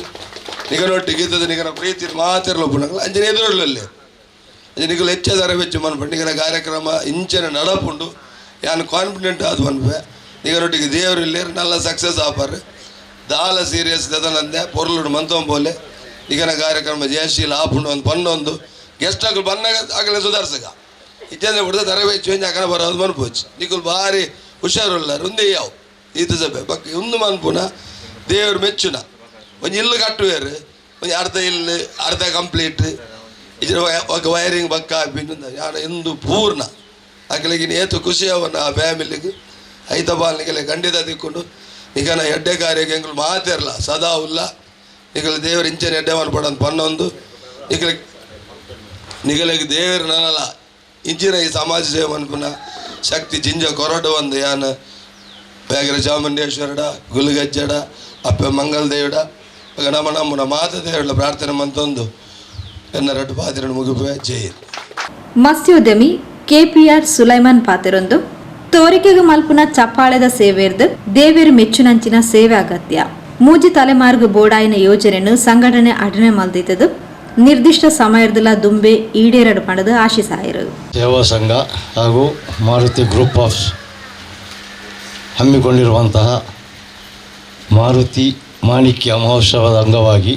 ನಿಗನೊಟ್ಟಿಗೆ ಇದ್ದದ್ದು ನಿಗನ ಪ್ರೀತಿ ಮಾತಿರಲ್ಲ ಪುನಾಗಲ್ಲ ಅಂಜನೆ ಎದುರಲ್ಲೇ ನಿಗಲು ಹೆಚ್ಚಾದಾರ ವೆಚ್ಚ ಮನ್ಪಟ್ಟು ನಿಗನ ಕಾರ್ಯಕ್ರಮ ಇಂಚನೆ ನಡಪುಂಡು ಯಾನು ಕಾನ್ಫಿಡೆಂಟ್ ಆದ ಮನ್ಪೆ ನಿಗನೊಟ್ಟಿಗೆ ದೇವರು ಇಲ್ಲೇರು ನಲ್ಲ ಸಕ್ಸಸ್ ಆಪಾರು ದಾಲ ಸೀರಿಯಸ್ ದದನಂದೆ ಪೊರ್ಲುಡು ಮಂತೊಂಬೋಲೆ ನಿಗನ ಕಾರ್ಯಕ್ರಮ ಜಯಶೀಲ ಆಪುಂಡು ಒಂದು ಪನ್ನೊಂದು ಗೆಸ್ಟ್ ಆಗಲು ಬಂದಾಗ ಆಗಲೇ ಸುಧಾರಿಸಗ ಇಜ್ಜಂದ್ರೆ ಬಿಡ್ದ ದರ ವೆಚ್ಚ ಆಕನ ಬರೋದು ಮನ್ಪೋಚು ನಿಕುಲು ಭಾರಿ ಹುಷಾರುಲ್ಲಾರು ಒಂದೇ ಯಾವ ಈತ ಸಭೆ ಬಕ್ಕ ಒಂದು ಮನ್ಪುನ ದೇವರು ಮೆಚ್ಚುನ ಒಂದು ಇಲ್ಲು ಕಟ್ಟುವೇರು ಒಂದು ಅರ್ಧ ಇಲ್ಲು ಅರ್ಧ ಕಂಪ್ಲೀಟ್ ಇದ್ರ ఒక ವೈರಿಂಗ್ ಬಕ್ಕ ಪಿನ್ನ ಯಾನ ಎಂದು ಪೂರ್ಣ ಅಕಲಿಗೆ ಏತು ಖುಷಿ ಅವನ ಆ ಫ್ಯಾಮಿಲಿಗೆ ಐತ ಬಾಲ್ನಿಗೆಲ್ಲ ಖಂಡಿತ ತಿಕ್ಕೊಂಡು ನಿಗನ ಎಡ್ಡೆ ಕಾರ್ಯಕ್ಕೆ ಎಂಗಳು ಮಾತಿರಲ್ಲ ಸದಾ ಉಲ್ಲ ನಿಗಲು ದೇವರು ಇಂಚನೆ ಎಡ್ಡೆ ಮನ್ಪಡೋದು ಪನ್ನೊಂದು ನಿಗಲಿಗೆ ದೇವರು ನನ್ನಲ್ಲ ಇಂಚಿನ ಈ ಸಮಾಜ ಸೇವೆ ಮನ್ಪುನ ಶಕ್ತಿ ಜಿಂಜ ಕೊರಡು ಒಂದು ಯಾನ ಬೇಗರ ಚಾಮುಂಡೇಶ್ವರಡ ಗುಲ್ಗಜ್ಜಡ ಅಪ್ಪ ಮಂಗಲದೇವಡ ನಮ್ಮ ಮಾತ ದೇವರ ಪ್ರಾರ್ಥನೆ ಮಂತೊಂದು ಎನ್ನರಟ್ಟು ಪಾತಿರನ್ನು ಮುಗಿಪುವೆ ಜೈ ಹಿಂದ್. ಮತ್ಸ್ಯೋದ್ಯಮಿ ಕೆಪಿಆರ್ ಸುಲೈಮಾನ್ ಪಾತೆರೊಂದು ತೋರಿಕೆಗೆ ಮಲ್ಪುನ ಚಪ್ಪಾಳೆದ ಸೇವೆರ್ದು ದೇವೇರು ಮೆಚ್ಚುನಂಚಿನ ಸೇವೆ ಅಗತ್ಯ ಮೂಜಿ ತಲೆಮಾರ್ಗ ಬೋಡಾಯಿನ ಯೋಜನೆಯನ್ನು ಸಂಘಟನೆ ಅಡನೆ ಮಲ್ದಿದ್ದದು ನಿರ್ದಿಷ್ಟ ಸಮಯದಲ್ಲ ದುಂಬೆ ಈಡೇರಡು ಪಡೆದು ಆಶಿಸಾಯಿರು. ಸೇವಾ ಸಂಘ ಹಾಗೂ ಮಾರುತಿ ಗ್ರೂಪ್ ಆಫ್ ಹಮ್ಮಿಕೊಂಡಿರುವಂತಹ ಮಾರುತಿ ಮಾಣಿಕ್ಯ ಮಹೋತ್ಸವದ ಅಂಗವಾಗಿ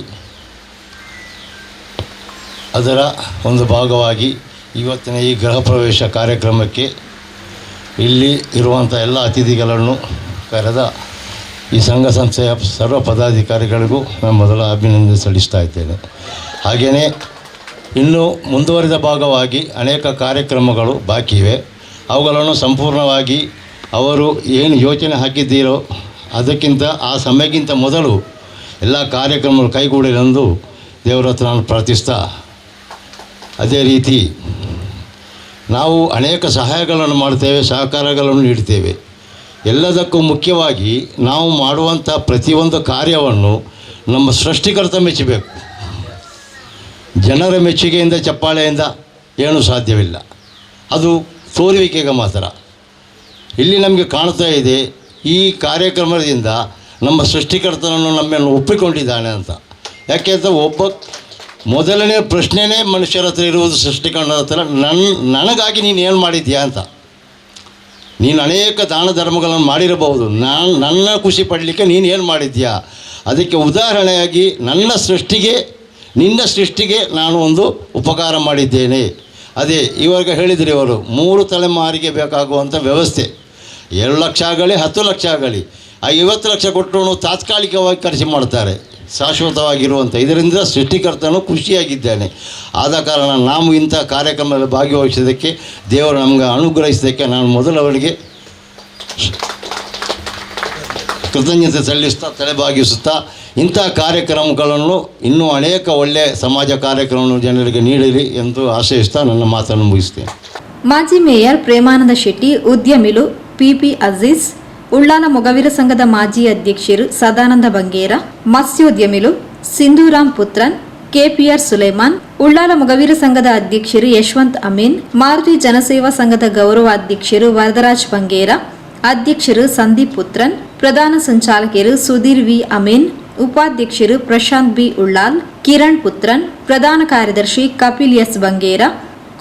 ಅದರ ಒಂದು ಭಾಗವಾಗಿ ಇವತ್ತಿನ ಈ ಗೃಹ ಪ್ರವೇಶ ಕಾರ್ಯಕ್ರಮಕ್ಕೆ ಇಲ್ಲಿ ಇರುವಂಥ ಎಲ್ಲ ಅತಿಥಿಗಳನ್ನು ಕರೆದ ಈ ಸಂಘ ಸಂಸ್ಥೆಯ ಸರ್ವ ಪದಾಧಿಕಾರಿಗಳಿಗೂ ನಾನು ಮೊದಲ ಅಭಿನಂದನೆ ಸಲ್ಲಿಸ್ತಾ ಇದ್ದೇನೆ. ಹಾಗೆಯೇ ಇನ್ನು ಮುಂದುವರಿದ ಭಾಗವಾಗಿ ಅನೇಕ ಕಾರ್ಯಕ್ರಮಗಳು ಬಾಕಿ ಇವೆ. ಅವುಗಳನ್ನು ಸಂಪೂರ್ಣವಾಗಿ ಅವರು ಏನು ಯೋಚನೆ ಹಾಕಿದ್ದೀರೋ ಅದಕ್ಕಿಂತ ಆ ಸಮಯಕ್ಕಿಂತ ಮೊದಲು ಎಲ್ಲ ಕಾರ್ಯಕ್ರಮಗಳು ಕೈಗೂಡಲೆಂದು ದೇವರ ಹತ್ರ ನಾನು ಪ್ರಾರ್ಥಿಸ್ತಾ, ಅದೇ ರೀತಿ ನಾವು ಅನೇಕ ಸಹಾಯಗಳನ್ನು ಮಾಡ್ತೇವೆ, ಸಹಕಾರಗಳನ್ನು ನೀಡ್ತೇವೆ. ಎಲ್ಲದಕ್ಕೂ ಮುಖ್ಯವಾಗಿ ನಾವು ಮಾಡುವಂಥ ಪ್ರತಿಯೊಂದು ಕಾರ್ಯವನ್ನು ನಮ್ಮ ಸೃಷ್ಟಿಕರ್ತ ಮೆಚ್ಚಬೇಕು. ಜನರ ಮೆಚ್ಚುಗೆಯಿಂದ ಚಪ್ಪಾಳೆಯಿಂದ ಏನೂ ಸಾಧ್ಯವಿಲ್ಲ, ಅದು ತೋರುವಿಕೆಗೆ ಮಾತ್ರ. ಇಲ್ಲಿ ನಮಗೆ ಕಾಣ್ತಾ ಇದೆ ಈ ಕಾರ್ಯಕ್ರಮದಿಂದ ನಮ್ಮ ಸೃಷ್ಟಿಕರ್ತನನ್ನು ನಮ್ಮನ್ನು ಒಪ್ಪಿಕೊಂಡಿದ್ದಾನೆ ಅಂತ. ಯಾಕೆಂತ ಒಬ್ಬ ಮೊದಲನೇ ಪ್ರಶ್ನೆಯೇ ಮನುಷ್ಯರ ಹತ್ರ ಇರುವುದು ಸೃಷ್ಟಿಕರ್ತರ ಹತ್ರ, ನನಗಾಗಿ ನೀನು ಏನು ಮಾಡಿದ್ಯಾ ಅಂತ. ನೀನು ಅನೇಕ ದಾನ ಧರ್ಮಗಳನ್ನು ಮಾಡಿರಬಹುದು, ನನ್ನ ಖುಷಿ ಪಡಲಿಕ್ಕೆ ನೀನು ಏನು ಮಾಡಿದ್ಯಾ. ಅದಕ್ಕೆ ಉದಾಹರಣೆಯಾಗಿ ನಿನ್ನ ಸೃಷ್ಟಿಗೆ ನಾನು ಒಂದು ಉಪಕಾರ ಮಾಡಿದ್ದೇನೆ. ಅದೇ ಇವಾಗ ಹೇಳಿದ್ರು ಇವರು 3 ತಲೆಮಾರಿಗೆ ಬೇಕಾಗುವಂಥ ವ್ಯವಸ್ಥೆ, 2 ಲಕ್ಷ ಆಗಲಿ 10 ಲಕ್ಷ ಆಗಲಿ, ಆ 50 ಲಕ್ಷ ಕೊಟ್ಟರು ತಾತ್ಕಾಲಿಕವಾಗಿ ಖರ್ಚು ಮಾಡ್ತಾರೆ, ಶಾಶ್ವತವಾಗಿರುವಂಥ. ಇದರಿಂದ ಸೃಷ್ಟಿಕರ್ತನು ಖುಷಿಯಾಗಿದ್ದಾನೆ. ಆದ ಕಾರಣ ನಾವು ಇಂಥ ಕಾರ್ಯಕ್ರಮದಲ್ಲಿ ಭಾಗವಹಿಸೋದಕ್ಕೆ ದೇವರು ನಮಗೆ ಅನುಗ್ರಹಿಸೋದಕ್ಕೆ ನಾನು ಮೊದಲವರಿಗೆ ಕೃತಜ್ಞತೆ ಸಲ್ಲಿಸ್ತಾ ತಲೆಬಾಗಿಸುತ್ತಾ ಇಂಥ ಕಾರ್ಯಕ್ರಮಗಳನ್ನು ಇನ್ನೂ ಅನೇಕ ಒಳ್ಳೆಯ ಸಮಾಜ ಕಾರ್ಯಕ್ರಮವನ್ನು ಜನರಿಗೆ ನೀಡಲಿ ಎಂದು ಆಶಯಿಸ್ತಾ ನನ್ನ ಮಾತನ್ನು ಮುಗಿಸ್ತೇನೆ. ಮಾಜಿ ಮೇಯರ್ ಪ್ರೇಮಾನಂದ ಶೆಟ್ಟಿ, ಉದ್ಯಮಿಲು ಪಿಪಿ ಅಜೀಜ್, ಉಳ್ಳಾಲ ಮೊಗವೀರ ಸಂಘದ ಮಾಜಿ ಅಧ್ಯಕ್ಷರು ಸದಾನಂದ ಬಂಗೇರ, ಮತ್ಸ್ಯೋದ್ಯಮಿಲು ಸಿಂಧೂರಾಮ್ ಪುತ್ರನ್, ಕೆಪಿಆರ್ ಸುಲೈಮಾನ್, ಉಳ್ಳಾಲ ಮೊಗವೀರ ಸಂಘದ ಅಧ್ಯಕ್ಷರು ಯಶವಂತ್ ಅಮೀನ್, ಮಾರುತಿ ಜನಸೇವಾ ಸಂಘದ ಗೌರವಾಧ್ಯಕ್ಷರು ವರದರಾಜ್ ಬಂಗೇರ, ಅಧ್ಯಕ್ಷರು ಸಂದೀಪ್ ಪುತ್ರನ್, ಪ್ರಧಾನ ಸಂಚಾಲಕರು ಸುಧೀರ್ ವಿ ಅಮೀನ್, ಉಪಾಧ್ಯಕ್ಷರು ಪ್ರಶಾಂತ್ ಬಿ ಉಳ್ಳಾಲ್, ಕಿರಣ್ ಪುತ್ರನ್, ಪ್ರಧಾನ ಕಾರ್ಯದರ್ಶಿ ಕಪಿಲ್ ಎಸ್ ಬಂಗೇರ,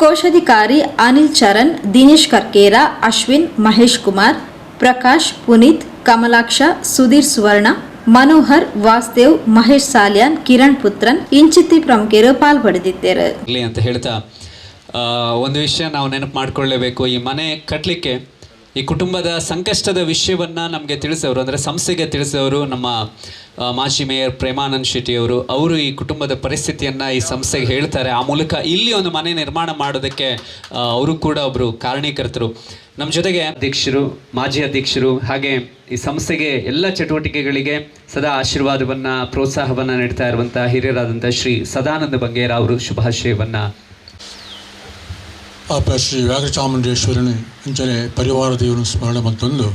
ಕೋಶಾಧಿಕಾರಿ ಅನಿಲ್ ಚರಣ್, ದಿನೇಶ್ ಕರ್ಕೇರ, ಅಶ್ವಿನ್, ಮಹೇಶ್ ಕುಮಾರ್, ಪ್ರಕಾಶ್, ಪುನೀತ್, ಕಮಲಾಕ್ಷ, ಸುಧೀರ್ ಸುವರ್ಣ, ಮನೋಹರ್, ವಾಸುದೇವ್, ಮಹೇಶ್ ಸಾಲ್ಯಾನ್, ಕಿರಣ್ ಪುತ್ರನ್ ಇಂಚಿತಿ ಪ್ರಮುಖರು ಪಾಲ್ಪಡೆದಿದ್ದಾರೆ ಅಂತ ಹೇಳ್ತಾ ಒಂದು ವಿಷಯ ನಾವು ನೆನಪು ಮಾಡಿಕೊಳ್ಳಲೇಬೇಕು. ಈ ಮನೆ ಕಟ್ಟಲಿಕ್ಕೆ ಈ ಕುಟುಂಬದ ಸಂಕಷ್ಟದ ವಿಷಯವನ್ನು ನಮಗೆ ತಿಳಿಸೋರು, ಅಂದರೆ ಸಂಸ್ಥೆಗೆ ತಿಳಿಸೋರು ನಮ್ಮ ಮಾಜಿ ಮೇಯರ್ ಪ್ರೇಮಾನಂದ್ ಶೆಟ್ಟಿಯವರು. ಅವರು ಈ ಕುಟುಂಬದ ಪರಿಸ್ಥಿತಿಯನ್ನು ಈ ಸಂಸ್ಥೆಗೆ ಹೇಳ್ತಾರೆ. ಆ ಮೂಲಕ ಇಲ್ಲಿ ಒಂದು ಮನೆ ನಿರ್ಮಾಣ ಮಾಡೋದಕ್ಕೆ ಅವರು ಕೂಡ ಒಬ್ಬರು ಕಾರಣೀಕರ್ತರು. ನಮ್ಮ ಜೊತೆಗೆ ಅಧ್ಯಕ್ಷರು, ಮಾಜಿ ಅಧ್ಯಕ್ಷರು, ಹಾಗೆ ಈ ಸಂಸ್ಥೆಗೆ ಎಲ್ಲ ಚಟುವಟಿಕೆಗಳಿಗೆ ಸದಾ ಆಶೀರ್ವಾದವನ್ನು, ಪ್ರೋತ್ಸಾಹವನ್ನು ನೀಡ್ತಾ ಇರುವಂಥ ಹಿರಿಯರಾದಂಥ ಶ್ರೀ ಸದಾನಂದ ಬಂಗೇರ ಅವರು ಶುಭಾಶಯವನ್ನು. ಆಪ ಶ್ರೀ ವ್ಯಾಘ್ರ ಚಾಮುಂಡೇಶ್ವರನ ಅಂಚನೆ ಪರಿವಾರ ದೇವರನ್ನು ಸ್ಮರಣೆ ಮತ್ತೊಂದು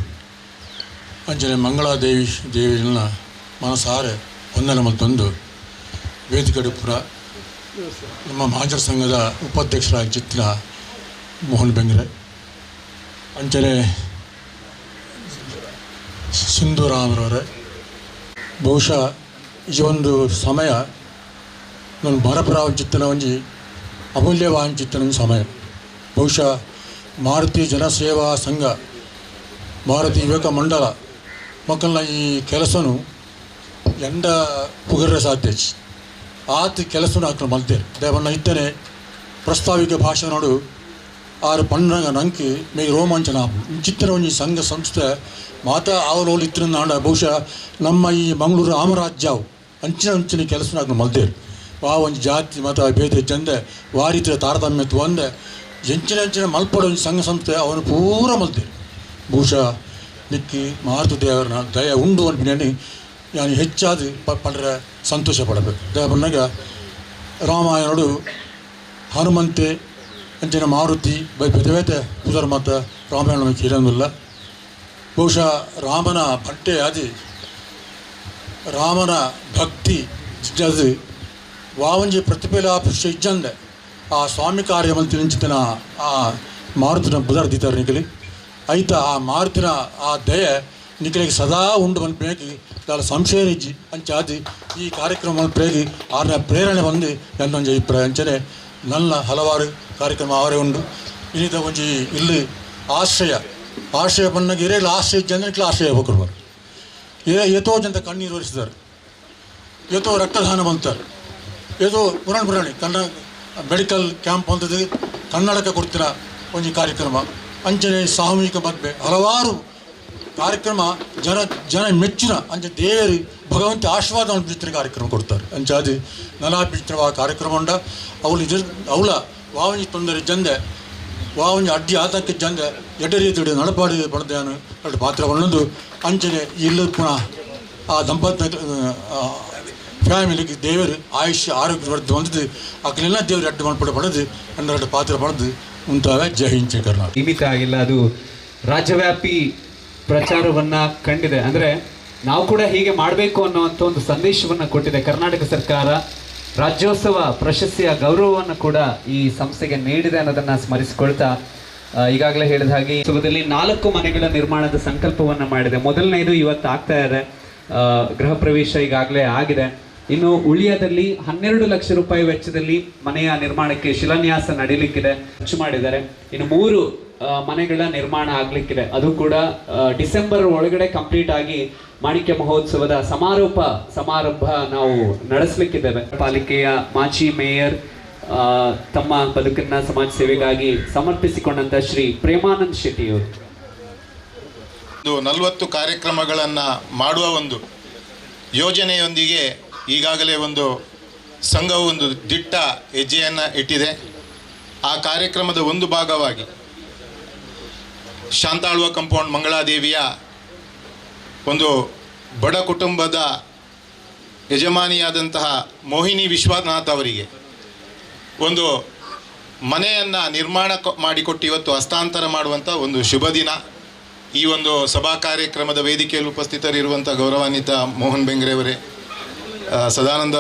ಅಂಚನೆ ಮಂಗಳಾದೇವಿಯನ್ನ ಮನಸಾರೆ ವಂದನೆ ಮತ್ತೊಂದು ವೇದಿಕಡುಪುರ ನಮ್ಮ ಮಹಾಜನ ಸಂಘದ ಉಪಾಧ್ಯಕ್ಷರಾಗಿ ಚಿತ್ತಿನ ಮೋಹನ್ ಬೆಂಗ್ರೆ ಅಂಚನೆ ಸಿಂಧೂರಾಮ್ರವರೇ. ಬಹುಶಃ ಈ ಒಂದು ಸಮಯ ನನ್ನ ಬರಪುರ ಚಿತ್ತನ ಒಂಜಿ ಅಮೂಲ್ಯವಾದ ಚಿತ್ತನ ಸಮಯ. ಬಹುಶಃ ಮಾರುತಿ ಜನಸೇವಾ ಸಂಘ, ಭಾರತೀಯ ಯುವಕ ಮಂಡಲ ಮಕ್ಕಳನ್ನ ಈ ಕೆಲಸನು ಎಂಡ ಪುಗರ ಸಾಧ್ಯ ಆತ ಕೆಲಸನು ಹಾಕಲು ಮಲ್ತೇನೆ ದೇವನ್ನ ಇತ್ತನೆ ಪ್ರಸ್ತಾವಿಕ ಭಾಷಣೋಡು 6 ಪಂಡಂಗ ನಂಕಿ ಮೇ ರೋಮಾಂಚನ ಚಿತ್ರ ಒಂಜಿ ಸಂಘ ಸಂಸ್ಥೆ ಮಾತಾ ಅವಲೋಲು ಇತ್ತಿನ ನಾಡ ಬಹುಶಃ ನಮ್ಮ ಈ ಮಂಗಳೂರು ಆಮರಾಜ್ಯವು ಅಂಚಿನ ಕೆಲಸ ಹಾಕಲು ಮಲ್ತೇರು. ಆ ಒಂದು ಜಾತಿ ಮತ ಭೇದ ಚಂದೆ ವಾರಿತ್ರ ತಾರತಮ್ಯತ್ವ ಒಂದೇ ಎಂಚಿನ ಮಲ್ಪಡ ಒಂದು ಸಂಘ ಸಂಸ್ಥೆ ಅವನು ಪೂರ ಮಲ್ತೇರು. ಬಹುಶಃ ನಿಕ್ಕಿ ಮಾರುತಿ ದೇವರನ್ನ ದಯ ಉಂಡು ಅನ್ಬಿನಿ ನಾನು ಹೆಚ್ಚಾದ ಪಡ್ರೆ ಸಂತೋಷ ಪಡಬೇಕು. ದೇವನಾಗ ರಾಮಾಯಣಡು ಹನುಮಂತೆ ಅಂಚಿನ ಮಾರುತಿ ಬೇತೆ ಪುದರ್ ಮತ್ತು ರಾಮಾಯಣ ಇರಂಗಿಲ್ಲ. ಬಹುಶಃ ರಾಮನ ಬಟ್ಟೆ ಅದು ರಾಮನ ಭಕ್ತಿ ಅದು ವಾವಂಜಿ ಪ್ರತಿಫಲಾಪೇಕ್ಷೆ ಇಜ್ಜಂದೆ ಆ ಸ್ವಾಮಿ ಕಾರ್ಯಮಂತ್ರಿ ನಿಂಚಿತನ ಆ ಮಾರುತಿನ ಬುಧರ್ ದೀತಾರೆ ನಿಖಲಿ ಐತ ಆ ಮಾರುತಿನ ಆ ದಯೆ ನಿಖಲಿಗೆ ಸದಾ ಉಂಡು ಮಲ್ಪೇಗಿ ದಾಳ ಸಂಶಯ ಇಜ್ಜಿ ಅಂಚಾದಿ ಈ ಕಾರ್ಯಕ್ರಮ ಮಲ್ಪೇಗಿ ಆರನ ಪ್ರೇರಣೆ ಬಂದು ಎನ್ನೊಂದು ಅಭಿಪ್ರಾಯ ಅಂಚನೆ ನನ್ನ ಹಲವಾರು ಕಾರ್ಯಕ್ರಮ ಅವರೇ ಉಂಡು ಇನ್ನಿತ ಒಂಜಿ ಇಲ್ಲಿ ಆಶ್ರಯ ಬಂದಾಗ ಇರೇಲಿ ಆಶ್ರಯ ಜನಕ್ಕೆ ಆಶ್ರಯ ಹೋಗ್ರು ಏತೋ ಜನ ಕಣ್ಣೀರು ಒರೆಸಿದ್ದಾರೆ, ಏತೋ ರಕ್ತದಾನ ಬಂತಾರೆ, ಏತೋ ಪುರಾಣಿ ಕನ್ನಡ ಮೆಡಿಕಲ್ ಕ್ಯಾಂಪ್ ಅಂತದ್ದು ಕನ್ನಡಕ ಕೊಡ್ತಿರ ಒಂದು ಕಾರ್ಯಕ್ರಮ ಅಂಚನೆ ಸಾಮೂಹಿಕ ಮದುವೆ ಹಲವಾರು ಕಾರ್ಯಕ್ರಮ ಜನ ಮೆಚ್ಚಿನ ಅಂಚೆ ದೇವರು ಭಗವಂತ ಆಶೀರ್ವಾದ ಅನ್ಪಿಸ್ತಿನ ಕಾರ್ಯಕ್ರಮ ಕೊಡ್ತಾರೆ ಅಂಚಾದಿ ನಲಾಪಿಸ್ತಿನ ಆ ಕಾರ್ಯಕ್ರಮ ಉಂಡ ಅವಳ ವಾವಂಜಿ ತೊಂದರೆ ಜಂದೆ ವಾವಂಜಿ ಅಡ್ಡಿ ಆತಂಕ ಜಂದೆ ಎಡ್ಡ ರೀತಿ ನಡಪಾಡಿ ಪಡೆದೇನು ಎರಡು ಪಾತ್ರ ಒಂದೊಂದು ಅಂಚನೆ ಇಲ್ಲಿ ಪುನಃ ಆ ದಂಪತಿ ಫ್ಯಾಮಿಲಿಗೆ ದೇವರು ಆಯುಷ್ಯ ಆರೋಗ್ಯ ವರ್ಧನೆ ಹೊಂದಿದ್ದು ಅಕ್ಕಲೆಲ್ಲ ದೇವರು ಅಡ್ಡು ಮಾಡ್ಬಿಟ್ಟು ಪಡೆದು ಹನ್ನೆರಡು ಪಾತ್ರ ಪಡೆದು ಉಂಟಾವೆ ಜೈ ಹಿಂದ್ ಜೈ ಕರ್ನಾಟಕ. ಸೀಮಿತ ಆಗಿಲ್ಲ, ಅದು ರಾಜ್ಯವ್ಯಾಪಿ ಪ್ರಚಾರವನ್ನು ಕಂಡಿದೆ. ಅಂದರೆ ನಾವು ಕೂಡ ಹೀಗೆ ಮಾಡಬೇಕು ಅನ್ನೋವಂಥ ಒಂದು ಸಂದೇಶವನ್ನು ಕೊಟ್ಟಿದೆ ಕರ್ನಾಟಕ ಸರ್ಕಾರ. ರಾಜ್ಯೋತ್ಸವ ಪ್ರಶಸ್ತಿಯ ಗೌರವವನ್ನು ಕೂಡ ಈ ಸಂಸ್ಥೆಗೆ ನೀಡಿದೆ ಅನ್ನೋದನ್ನು ಸ್ಮರಿಸಿಕೊಳ್ತಾ ಈಗಾಗಲೇ ಹೇಳಿದ ಹಾಗೆ ಉತ್ಸವದಲ್ಲಿ 4 ಮನೆಗಳ ನಿರ್ಮಾಣದ ಸಂಕಲ್ಪವನ್ನು ಮಾಡಿದೆ. ಮೊದಲನೇದು ಇವತ್ತು ಆಗ್ತಾ ಇದೆ, ಗೃಹ ಪ್ರವೇಶ ಈಗಾಗಲೇ ಆಗಿದೆ. ಇನ್ನು ಉಳಿಯದಲ್ಲಿ 12 ಲಕ್ಷ ರೂಪಾಯಿ ವೆಚ್ಚದಲ್ಲಿ ಮನೆಯ ನಿರ್ಮಾಣಕ್ಕೆ ಶಿಲಾನ್ಯಾಸ ನಡೀಲಿಕ್ಕಿದೆ, ಖರ್ಚು ಮಾಡಿದ್ದಾರೆ. ಇನ್ನು 3 ಮನೆಗಳ ನಿರ್ಮಾಣ ಆಗ್ಲಿಕ್ಕಿದೆ, ಅದು ಕೂಡ ಡಿಸೆಂಬರ್ ಒಳಗಡೆ ಕಂಪ್ಲೀಟ್ ಆಗಿ ಮಾಣಿಕ್ಯ ಮಹೋತ್ಸವದ ಸಮಾರಂಭ ನಾವು ನಡೆಸಲಿಕ್ಕಿದ್ದೇವೆ. ಪಾಲಿಕೆಯ ಮಾಜಿ ಮೇಯರ್ ತಮ್ಮ ಬದುಕನ್ನ ಸಮಾಜ ಸೇವೆಗಾಗಿ ಸಮರ್ಪಿಸಿಕೊಂಡಂತ ಶ್ರೀ ಪ್ರೇಮಾನಂದ್ ಶೆಟ್ಟಿಯವರು 40 ಕಾರ್ಯಕ್ರಮಗಳನ್ನು ಮಾಡುವ ಒಂದು ಯೋಜನೆಯೊಂದಿಗೆ ಈಗಾಗಲೇ ಒಂದು ಸಂಘವು ಒಂದು ದಿಟ್ಟ ಹೆಜ್ಜೆಯನ್ನು ಇಟ್ಟಿದೆ. ಆ ಕಾರ್ಯಕ್ರಮದ ಒಂದು ಭಾಗವಾಗಿ ಶಾಂತಾಳ್ವ ಕಂಪೌಂಡ್ ಮಂಗಳಾದೇವಿಯ ಒಂದು ಬಡ ಕುಟುಂಬದ ಯಜಮಾನಿಯಾದಂತಹ ಮೋಹಿನಿ ವಿಶ್ವನಾಥ್ ಅವರಿಗೆ ಒಂದು ಮನೆಯನ್ನು ನಿರ್ಮಾಣ ಮಾಡಿಕೊಟ್ಟು ಇವತ್ತು ಹಸ್ತಾಂತರ ಮಾಡುವಂಥ ಒಂದು ಶುಭ ದಿನ. ಈ ಒಂದು ಸಭಾ ಕಾರ್ಯಕ್ರಮದ ವೇದಿಕೆಯಲ್ಲಿ ಉಪಸ್ಥಿತರಿರುವಂಥ ಗೌರವಾನ್ವಿತ ಮೋಹನ್ ಬೆಂಗ್ರೆ ಅವರೇ, ಸದಾನಂದ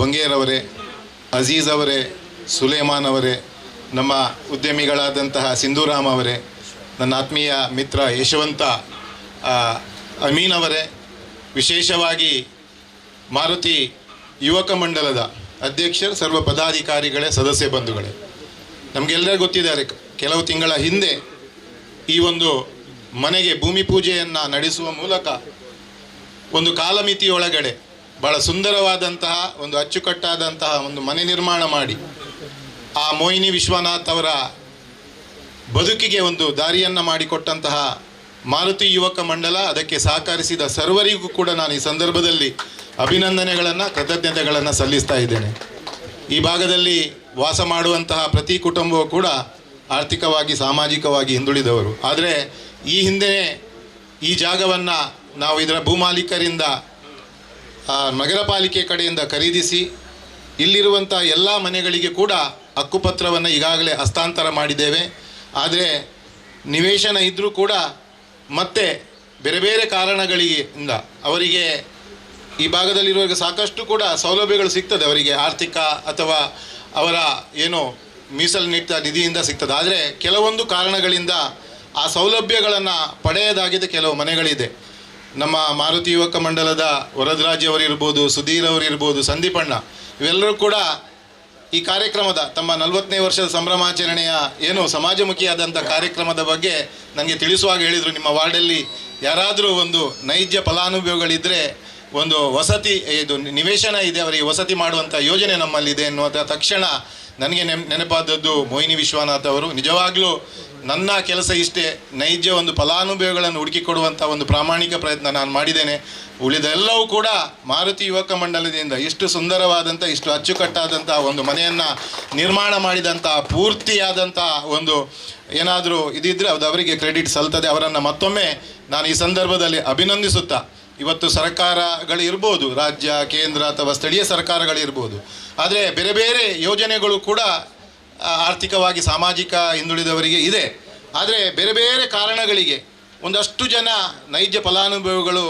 ಬಂಗೇರವರೇ, ಅಜೀಜ್ ಅವರೇ, ಸುಲೇಮಾನ್ ಅವರೇ, ನಮ್ಮ ಉದ್ಯಮಿಗಳಾದಂತಹ ಸಿಂಧೂರಾಮ್ ಅವರೇ, ನನ್ನ ಆತ್ಮೀಯ ಮಿತ್ರ ಯಶವಂತ ಅಮೀನ್ ಅವರೇ, ವಿಶೇಷವಾಗಿ ಮಾರುತಿ ಯುವಕ ಮಂಡಲದ ಅಧ್ಯಕ್ಷರು, ಸರ್ವ ಪದಾಧಿಕಾರಿಗಳೇ, ಸದಸ್ಯ ಬಂಧುಗಳೇ, ನಮಗೆಲ್ಲರಿಗೂ ಗೊತ್ತಿದ್ದಾರೆ ಕೆಲವು ತಿಂಗಳ ಹಿಂದೆ ಈ ಒಂದು ಮನೆಗೆ ಭೂಮಿ ಪೂಜೆಯನ್ನು ನಡೆಸುವ ಮೂಲಕ ಒಂದು ಕಾಲಮಿತಿಯೊಳಗಡೆ ಭಾಳ ಸುಂದರವಾದಂತಹ ಒಂದು ಅಚ್ಚುಕಟ್ಟಾದಂತಹ ಒಂದು ಮನೆ ನಿರ್ಮಾಣ ಮಾಡಿ ಆ ಮೋಹಿನಿ ವಿಶ್ವನಾಥ್ ಅವರ ಬದುಕಿಗೆ ಒಂದು ದಾರಿಯನ್ನು ಮಾಡಿಕೊಟ್ಟಂತಹ ಮಾರುತಿ ಯುವಕ ಮಂಡಲ, ಅದಕ್ಕೆ ಸಹಕರಿಸಿದ ಸರ್ವರಿಗೂ ಕೂಡ ನಾನು ಈ ಸಂದರ್ಭದಲ್ಲಿ ಅಭಿನಂದನೆಗಳನ್ನು, ಕೃತಜ್ಞತೆಗಳನ್ನು ಸಲ್ಲಿಸ್ತಾ ಇದ್ದೇನೆ. ಈ ಭಾಗದಲ್ಲಿ ವಾಸ ಮಾಡುವಂತಹ ಪ್ರತಿ ಕುಟುಂಬವೂ ಕೂಡ ಆರ್ಥಿಕವಾಗಿ ಸಾಮಾಜಿಕವಾಗಿ ಹಿಂದುಳಿದವರು. ಆದರೆ ಈ ಹಿಂದೆ ಈ ಜಾಗವನ್ನು ನಾವು ಇದರ ಭೂಮಾಲೀಕರಿಂದ ನಗರ ಪಾಲಿಕೆ ಕಡೆಯಿಂದ ಖರೀದಿಸಿ ಇಲ್ಲಿರುವಂಥ ಎಲ್ಲ ಮನೆಗಳಿಗೆ ಕೂಡ ಹಕ್ಕುಪತ್ರವನ್ನು ಈಗಾಗಲೇ ಹಸ್ತಾಂತರ ಮಾಡಿದ್ದೇವೆ. ಆದರೆ ನಿವೇಶನ ಇದ್ದರೂ ಕೂಡ ಮತ್ತೆ ಬೇರೆ ಬೇರೆ ಕಾರಣಗಳಿಂದ ಅವರಿಗೆ ಈ ಭಾಗದಲ್ಲಿರುವಾಗ ಸಾಕಷ್ಟು ಕೂಡ ಸೌಲಭ್ಯಗಳು ಸಿಗ್ತದೆ, ಅವರಿಗೆ ಆರ್ಥಿಕ ಅಥವಾ ಅವರ ಏನು ಮೀಸಲಿಟ್ಟ ನಿಧಿಯಿಂದ ಸಿಗ್ತದೆ. ಆದರೆ ಕೆಲವೊಂದು ಕಾರಣಗಳಿಂದ ಆ ಸೌಲಭ್ಯಗಳನ್ನು ಪಡೆಯದಾಗಿದೆ ಕೆಲವು ಮನೆಗಳಿದೆ. ನಮ್ಮ ಮಾರುತಿ ಯುವಕ ಮಂಡಲದ ವರದರಾಜ್ ಅವರಿರ್ಬೋದು, ಸುಧೀರ್ ಅವರಿರ್ಬೋದು, ಸಂದೀಪಣ್ಣ, ಇವೆಲ್ಲರೂ ಕೂಡ ಈ ಕಾರ್ಯಕ್ರಮದ ತಮ್ಮ 40ನೇ ವರ್ಷದ ಸಂಭ್ರಮಾಚರಣೆಯ ಏನು ಸಮಾಜಮುಖಿಯಾದಂಥ ಕಾರ್ಯಕ್ರಮದ ಬಗ್ಗೆ ನನಗೆ ತಿಳಿಸುವಾಗ ಹೇಳಿದರು, ನಿಮ್ಮ ವಾರ್ಡಲ್ಲಿ ಯಾರಾದರೂ ಒಂದು ನೈಜ ಫಲಾನುಭವಿಗಳಿದ್ದರೆ ಒಂದು ವಸತಿ ಇದು ನಿವೇಶನ ಇದೆ, ಅವರಿಗೆ ವಸತಿ ಮಾಡುವಂಥ ಯೋಜನೆ ನಮ್ಮಲ್ಲಿದೆ ಎನ್ನುವಂಥ ತಕ್ಷಣ ನನಗೆ ನೆನಪಾದದ್ದು ಮೋಹಿನಿ ವಿಶ್ವನಾಥ್ ಅವರು. ನಿಜವಾಗ್ಲೂ ನನ್ನ ಕೆಲಸ ಇಷ್ಟೇ, ನೈಜ ಒಂದು ಫಲಾನುಭವಿಗಳನ್ನು ಹುಡುಕಿಕೊಡುವಂಥ ಒಂದು ಪ್ರಾಮಾಣಿಕ ಪ್ರಯತ್ನ ನಾನು ಮಾಡಿದ್ದೇನೆ. ಉಳಿದೆಲ್ಲವೂ ಕೂಡ ಮಾರುತಿ ಯುವಕ ಮಂಡಲದಿಂದ ಇಷ್ಟು ಸುಂದರವಾದಂಥ, ಇಷ್ಟು ಅಚ್ಚುಕಟ್ಟಾದಂಥ ಒಂದು ಮನೆಯನ್ನು ನಿರ್ಮಾಣ ಮಾಡಿದಂಥ ಪೂರ್ತಿಯಾದಂಥ ಒಂದು ಏನಾದರೂ ಇದಿದ್ದರೆ ಅದು ಅವರಿಗೆ ಕ್ರೆಡಿಟ್ ಸಲ್ತದೆ. ಅವರನ್ನು ಮತ್ತೊಮ್ಮೆ ನಾನು ಈ ಸಂದರ್ಭದಲ್ಲಿ ಅಭಿನಂದಿಸುತ್ತಾ, ಇವತ್ತು ಸರ್ಕಾರಗಳಿರ್ಬೋದು, ರಾಜ್ಯ, ಕೇಂದ್ರ ಅಥವಾ ಸ್ಥಳೀಯ ಸರ್ಕಾರಗಳಿರ್ಬೋದು, ಆದರೆ ಬೇರೆ ಬೇರೆ ಯೋಜನೆಗಳು ಕೂಡ ಆರ್ಥಿಕವಾಗಿ ಸಾಮಾಜಿಕ ಹಿಂದುಳಿದವರಿಗೆ ಇದೆ. ಆದರೆ ಬೇರೆ ಬೇರೆ ಕಾರಣಗಳಿಗೆ ಒಂದಷ್ಟು ಜನ ನೈಜ ಫಲಾನುಭವಿಗಳು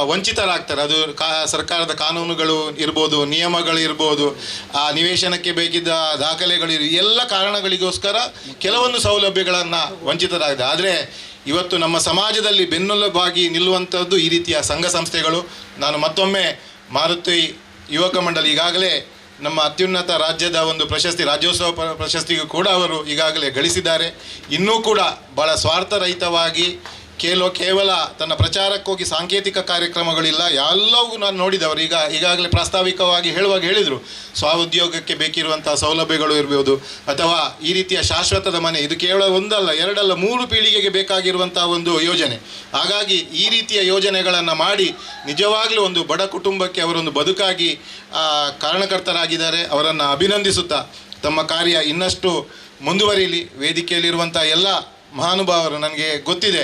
ವಂಚಿತರಾಗ್ತಾರೆ. ಅದು ಸರ್ಕಾರದ ಕಾನೂನುಗಳು ಇರ್ಬೋದು, ನಿಯಮಗಳು ಇರ್ಬೋದು, ಆ ನಿವೇಶನಕ್ಕೆ ಬೇಕಿದ್ದ ದಾಖಲೆಗಳು ಎಲ್ಲ ಕಾರಣಗಳಿಗೋಸ್ಕರ ಕೆಲವೊಂದು ಸೌಲಭ್ಯಗಳನ್ನು ವಂಚಿತರಾಗಿದೆ. ಆದರೆ ಇವತ್ತು ನಮ್ಮ ಸಮಾಜದಲ್ಲಿ ಬೆನ್ನೆಲುಬಾಗಿ ನಿಲ್ಲುವಂಥದ್ದು ಈ ರೀತಿಯ ಸಂಘ ಸಂಸ್ಥೆಗಳು. ನಾನು ಮತ್ತೊಮ್ಮೆ ಮಾರುತಿ ಯುವಕ ಮಂಡಳಿ ಈಗಾಗಲೇ ನಮ್ಮ ಅತ್ಯುನ್ನತ ರಾಜ್ಯದ ಒಂದು ಪ್ರಶಸ್ತಿ, ರಾಜ್ಯೋತ್ಸವ ಪ್ರಶಸ್ತಿಗೂ ಕೂಡ ಅವರು ಈಗಾಗಲೇ ಗಳಿಸಿದ್ದಾರೆ. ಇನ್ನೂ ಕೂಡ ಭಾಳ ಸ್ವಾರ್ಥರಹಿತವಾಗಿ ಕೇವಲ ತನ್ನ ಪ್ರಚಾರಕ್ಕೋಗಿ ಸಾಂಕೇತಿಕ ಕಾರ್ಯಕ್ರಮಗಳಿಲ್ಲ, ಎಲ್ಲವೂ ನಾನು ನೋಡಿದವರು ಈಗಾಗಲೇ ಪ್ರಾಸ್ತಾವಿಕವಾಗಿ ಹೇಳಿದರು. ಸ್ವಉದ್ಯೋಗಕ್ಕೆ ಬೇಕಿರುವಂಥ ಸೌಲಭ್ಯಗಳು ಇರ್ಬೋದು, ಅಥವಾ ಈ ರೀತಿಯ ಶಾಶ್ವತದ ಮನೆ, ಇದು ಕೇವಲ ಒಂದಲ್ಲ, ಎರಡಲ್ಲ, 3 ಪೀಳಿಗೆಗೆ ಬೇಕಾಗಿರುವಂಥ ಒಂದು ಯೋಜನೆ. ಹಾಗಾಗಿ ಈ ರೀತಿಯ ಯೋಜನೆಗಳನ್ನು ಮಾಡಿ ನಿಜವಾಗಲೂ ಒಂದು ಬಡ ಕುಟುಂಬಕ್ಕೆ ಅವರೊಂದು ಬದುಕಾಗಿ ಕಾರಣಕರ್ತರಾಗಿದ್ದಾರೆ. ಅವರನ್ನು ಅಭಿನಂದಿಸುತ್ತಾ ತಮ್ಮ ಕಾರ್ಯ ಇನ್ನಷ್ಟು ಮುಂದುವರಿಯಲಿ. ವೇದಿಕೆಯಲ್ಲಿರುವಂಥ ಎಲ್ಲ ಮಹಾನುಭಾವರು, ನನಗೆ ಗೊತ್ತಿದೆ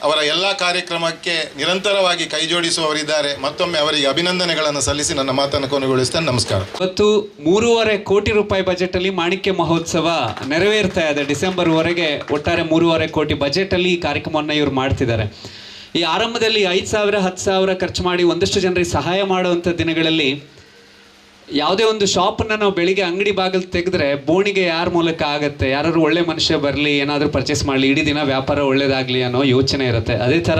ಅವರ ಎಲ್ಲ ಕಾರ್ಯಕ್ರಮಕ್ಕೆ ನಿರಂತರವಾಗಿ ಕೈಜೋಡಿಸುವವರಿದ್ದಾರೆ. ಮತ್ತೊಮ್ಮೆ ಅವರಿಗೆ ಅಭಿನಂದನೆಗಳನ್ನು ಸಲ್ಲಿಸಿ ನನ್ನ ಮಾತನ್ನು ಕೊನೆಗೊಳಿಸ್ತೇನೆ. ನಮಸ್ಕಾರ. ಇವತ್ತು 3.5 ಕೋಟಿ ರೂಪಾಯಿ ಬಜೆಟಲ್ಲಿ ಮಾಣಿಕ್ಯ ಮಹೋತ್ಸವ ನೆರವೇರ್ತಾ ಇದೆ. ಡಿಸೆಂಬರ್ವರೆಗೆ ಒಟ್ಟಾರೆ 3.5 ಕೋಟಿ ಬಜೆಟಲ್ಲಿ ಈ ಕಾರ್ಯಕ್ರಮವನ್ನು ಇವರು ಮಾಡ್ತಿದ್ದಾರೆ. ಈ ಆರಂಭದಲ್ಲಿ 5,000 10,000 ಖರ್ಚು ಮಾಡಿ ಒಂದಷ್ಟು ಜನರಿಗೆ ಸಹಾಯ ಮಾಡುವಂಥ ದಿನಗಳಲ್ಲಿ ಯಾವುದೇ ಒಂದು ಶಾಪನ್ನು ನಾವು ಬೆಳಿಗ್ಗೆ ಅಂಗಡಿ ಬಾಗಿಲು ತೆಗೆದ್ರೆ ಬೋಣಿಗೆ ಯಾರ ಮೂಲಕ ಆಗುತ್ತೆ, ಯಾರು ಒಳ್ಳೆ ಮನುಷ್ಯ ಬರಲಿ, ಏನಾದರೂ ಪರ್ಚೇಸ್ ಮಾಡಲಿ, ಇಡೀ ದಿನ ವ್ಯಾಪಾರ ಒಳ್ಳೇದಾಗಲಿ ಅನ್ನೋ ಯೋಚನೆ ಇರುತ್ತೆ. ಅದೇ ಥರ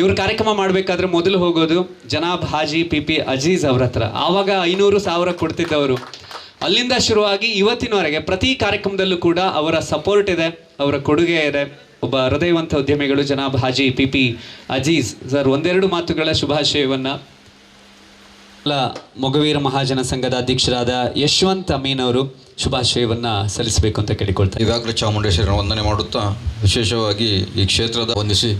ಇವ್ರ ಕಾರ್ಯಕ್ರಮ ಮಾಡಬೇಕಾದ್ರೆ ಮೊದಲು ಹೋಗೋದು ಜನಾಬ್ ಹಾಜಿ PP ಅಜೀಜ್ ಅವ್ರ ಹತ್ರ. ಆವಾಗ 500,000 ಕೊಡ್ತಿದ್ದವರು. ಅಲ್ಲಿಂದ ಶುರುವಾಗಿ ಇವತ್ತಿನವರೆಗೆ ಪ್ರತಿ ಕಾರ್ಯಕ್ರಮದಲ್ಲೂ ಕೂಡ ಅವರ ಸಪೋರ್ಟ್ ಇದೆ, ಅವರ ಕೊಡುಗೆ ಇದೆ. ಒಬ್ಬ ಹೃದಯವಂತ ಉದ್ಯಮಿಗಳು ಜನಾಬ್ ಹಾಜಿ PP ಅಜೀಜ್ ಸರ್, ಒಂದೆರಡು ಮಾತುಗಳ ಶುಭಾಶಯವನ್ನು ಮೊಗವೀರ ಮಹಾಜನ ಸಂಘದ ಅಧ್ಯಕ್ಷರಾದ ಯಶವಂತ್ ಅಮೀನ್ ಅವರು ಶುಭಾಶಯವನ್ನು ಸಲ್ಲಿಸಬೇಕು ಅಂತ ಕೇಳಿಕೊಳ್ತಾರೆ. ಈಗಾಗಲೇ ಚಾಮುಂಡೇಶ್ವರಿನ ವಂದನೆ ಮಾಡುತ್ತಾ ವಿಶೇಷವಾಗಿ ಈ ಕ್ಷೇತ್ರದ ವಂದಿಸಿ